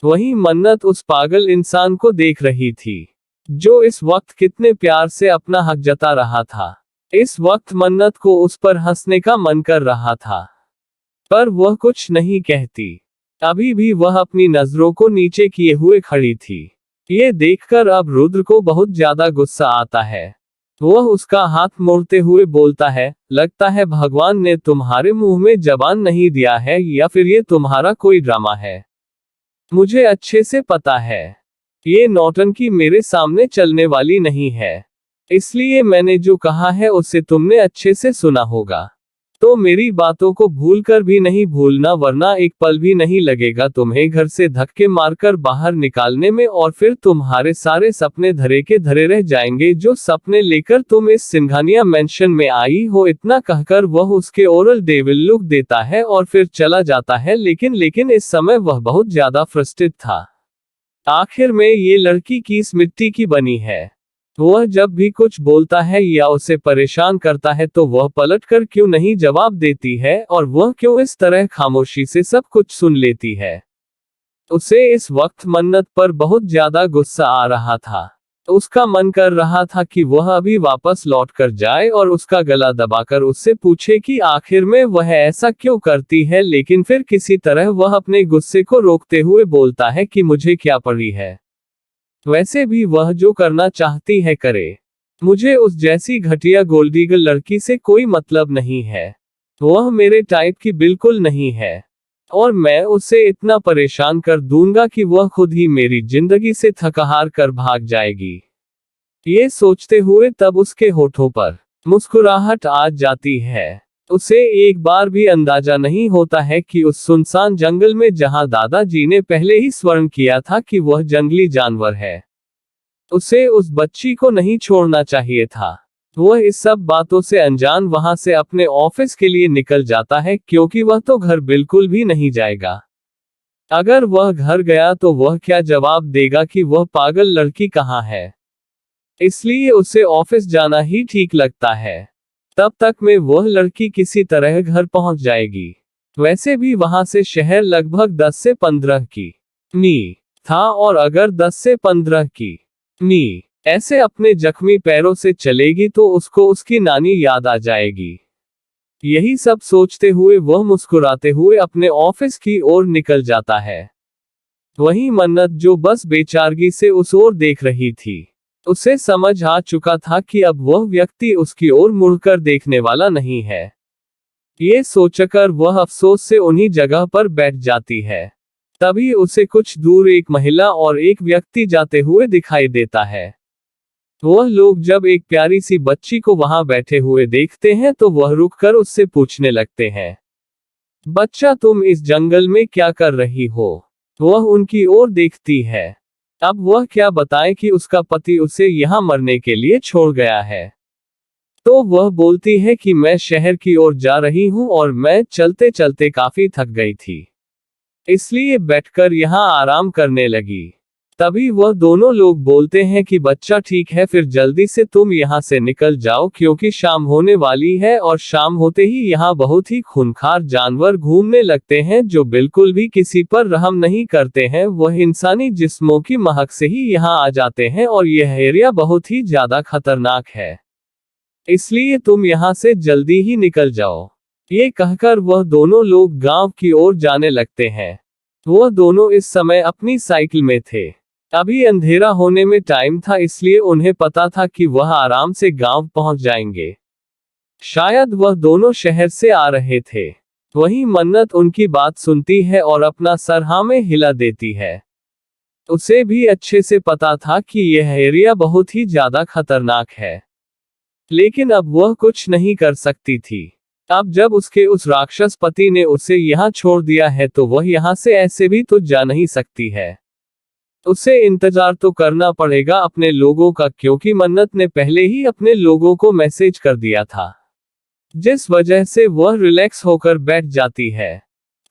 वहीं मन्नत उस पागल इंसान को देख रही थी, जो इस वक्त कितने प्यार से अपना हक जता रहा था। इस वक्त मन्नत को उस पर हंसने का मन कर रहा था, पर वह कुछ नहीं कहती। अभी भी वह अपनी नजरों को नीचे किए हुए खड़ी थी। ये देखकर अब रुद्र को बहुत ज्यादा गुस्सा आता है। वह उसका हाथ मोड़ते हुए बोलता है, लगता है भगवान ने तुम्हारे मुंह में जबान नहीं दिया है, या फिर ये तुम्हारा कोई ड्रामा है। मुझे अच्छे से पता है, ये नौटंकी मेरे सामने चलने वाली नहीं है। इसलिए मैंने जो कहा है उसे तुमने अच्छे से सुना होगा। तो मेरी बातों को भूलकर भी नहीं भूलना, वरना एक पल भी नहीं लगेगा तुम्हें घर से धक्के मारकर बाहर निकालने में, और फिर तुम्हारे सारे सपने धरे के धरे रह जाएंगे, जो सपने लेकर तुम इस सिंघानिया मेंशन में आई हो। इतना कहकर वह उसके ओरल डेविल लुक देता है और फिर चला जाता है। लेकिन इस समय वह बहुत ज्यादा फ्रस्ट्रेटेड था। आखिर में ये लड़की किस मिट्टी की बनी है। वह जब भी कुछ बोलता है या उसे परेशान करता है तो वह पलटकर क्यों नहीं जवाब देती है, और वह क्यों इस तरह खामोशी से सब कुछ सुन लेती है। उसे इस वक्त मन्नत पर बहुत ज्यादा गुस्सा आ रहा था। उसका मन कर रहा था कि वह अभी वापस लौट कर जाए और उसका गला दबाकर उससे पूछे कि आखिर में वह ऐसा क्यों करती है, लेकिन फिर किसी तरह वह अपने गुस्से को रोकते हुए बोलता है कि मुझे क्या पड़ी है। वैसे भी वह जो करना चाहती है करे। मुझे उस जैसी घटिया गोल्डीगर लड़की से कोई मतलब नहीं है। वह मेरे टाइप की बिल्कुल नहीं है, और मैं उसे इतना परेशान कर दूंगा कि वह खुद ही मेरी जिंदगी से थकहार कर भाग जाएगी। ये सोचते हुए तब उसके होठों पर मुस्कुराहट आ जाती है। उसे एक बार भी अंदाजा नहीं होता है कि उस सुनसान जंगल में, जहां दादाजी ने पहले ही स्वर्ण किया था कि वह जंगली जानवर है, उसे उस बच्ची को नहीं छोड़ना चाहिए था। वह इस सब बातों से अनजान वहां से अपने ऑफिस के लिए निकल जाता है, क्योंकि वह तो घर बिल्कुल भी नहीं जाएगा। अगर वह घर गया तो वह क्या जवाब देगा कि वह पागल लड़की कहाँ है। इसलिए उसे ऑफिस जाना ही ठीक लगता है। तब तक में वह लड़की किसी तरह घर पहुंच जाएगी। वैसे भी वहां से शहर लगभग 10 से 15 की मी था, और अगर 10 से 15 की मी ऐसे अपने जख्मी पैरों से चलेगी तो उसको उसकी नानी याद आ जाएगी। यही सब सोचते हुए वह मुस्कुराते हुए अपने ऑफिस की ओर निकल जाता है। वहीं मन्नत, जो बस बेचारगी से उस ओर देख रही थी, उसे समझ आ चुका था कि अब वह व्यक्ति उसकी ओर मुड़कर देखने वाला नहीं है। ये सोचकर वह अफसोस से उन्हीं जगह पर बैठ जाती है। तभी उसे कुछ दूर एक महिला और एक व्यक्ति जाते हुए दिखाई देता है। वह लोग जब एक प्यारी सी बच्ची को वहां बैठे हुए देखते हैं तो वह रुककर उससे पूछने लगते हैं, बच्चा, तुम इस जंगल में क्या कर रही हो? वह उनकी ओर देखती है। अब वह क्या बताए कि उसका पति उसे यहाँ मरने के लिए छोड़ गया है। तो वह बोलती है कि मैं शहर की ओर जा रही हूँ और मैं चलते चलते काफी थक गई थी, इसलिए बैठकर यहाँ आराम करने लगी। तभी वह दोनों लोग बोलते हैं कि बच्चा ठीक है, फिर जल्दी से तुम यहाँ से निकल जाओ, क्योंकि शाम होने वाली है, और शाम होते ही यहाँ बहुत ही खूंखार जानवर घूमने लगते हैं, जो बिल्कुल भी किसी पर रहम नहीं करते हैं। वह इंसानी जिस्मों की महक से ही यहाँ आ जाते हैं, और यह एरिया बहुत ही ज्यादा खतरनाक है, इसलिए तुम यहाँ से जल्दी ही निकल जाओ। ये कहकर वह दोनों लोग गांव की ओर जाने लगते हैं। वह दोनों इस समय अपनी साइकिल में थे। अभी अंधेरा होने में टाइम था, इसलिए उन्हें पता था कि वह आराम से गांव पहुंच जाएंगे। शायद वह दोनों शहर से आ रहे थे। वहीं मन्नत उनकी बात सुनती है और अपना सर हाँ में हिला देती है। उसे भी अच्छे से पता था कि यह एरिया बहुत ही ज्यादा खतरनाक है, लेकिन अब वह कुछ नहीं कर सकती थी। अब जब उसके उस राक्षस पति ने उसे यहाँ छोड़ दिया है तो वह यहाँ से ऐसे भी तो जा नहीं सकती है। उसे इंतजार तो करना पड़ेगा अपने लोगों का, क्योंकि मन्नत ने पहले ही अपने लोगों को मैसेज कर दिया था, जिस वजह से वह रिलैक्स होकर बैठ जाती है।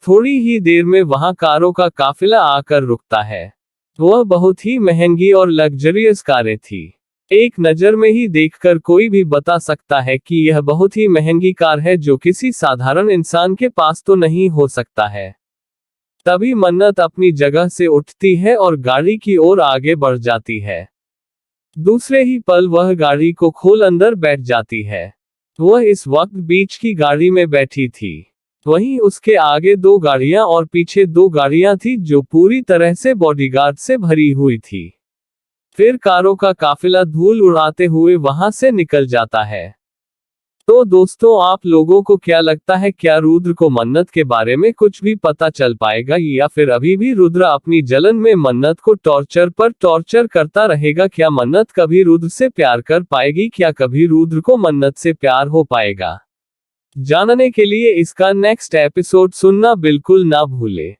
थोड़ी ही देर में वहां कारों का काफिला आकर रुकता है। वह बहुत ही महंगी और लग्जरियस कारें थी। एक नजर में ही देखकर कोई भी बता सकता है कि यह बहुत ही महंगी कार है, जो किसी साधारण इंसान के पास तो नहीं हो सकता है। तभी मन्नत अपनी जगह से उठती है और गाड़ी की ओर आगे बढ़ जाती है। दूसरे ही पल वह गाड़ी को खोल अंदर बैठ जाती है। वह इस वक्त बीच की गाड़ी में बैठी थी। वहीं उसके आगे 2 गाड़ियां और पीछे 2 गाड़ियां थी, जो पूरी तरह से बॉडीगार्ड से भरी हुई थी। फिर कारों का काफिला धूल उड़ाते हुए वहां से निकल जाता है। तो दोस्तों, आप लोगों को क्या लगता है, क्या रुद्र को मन्नत के बारे में कुछ भी पता चल पाएगा, या फिर अभी भी रुद्र अपनी जलन में मन्नत को टॉर्चर पर टॉर्चर करता रहेगा? क्या मन्नत कभी रुद्र से प्यार कर पाएगी? क्या कभी रुद्र को मन्नत से प्यार हो पाएगा? जानने के लिए इसका नेक्स्ट एपिसोड सुनना बिल्कुल ना भूले।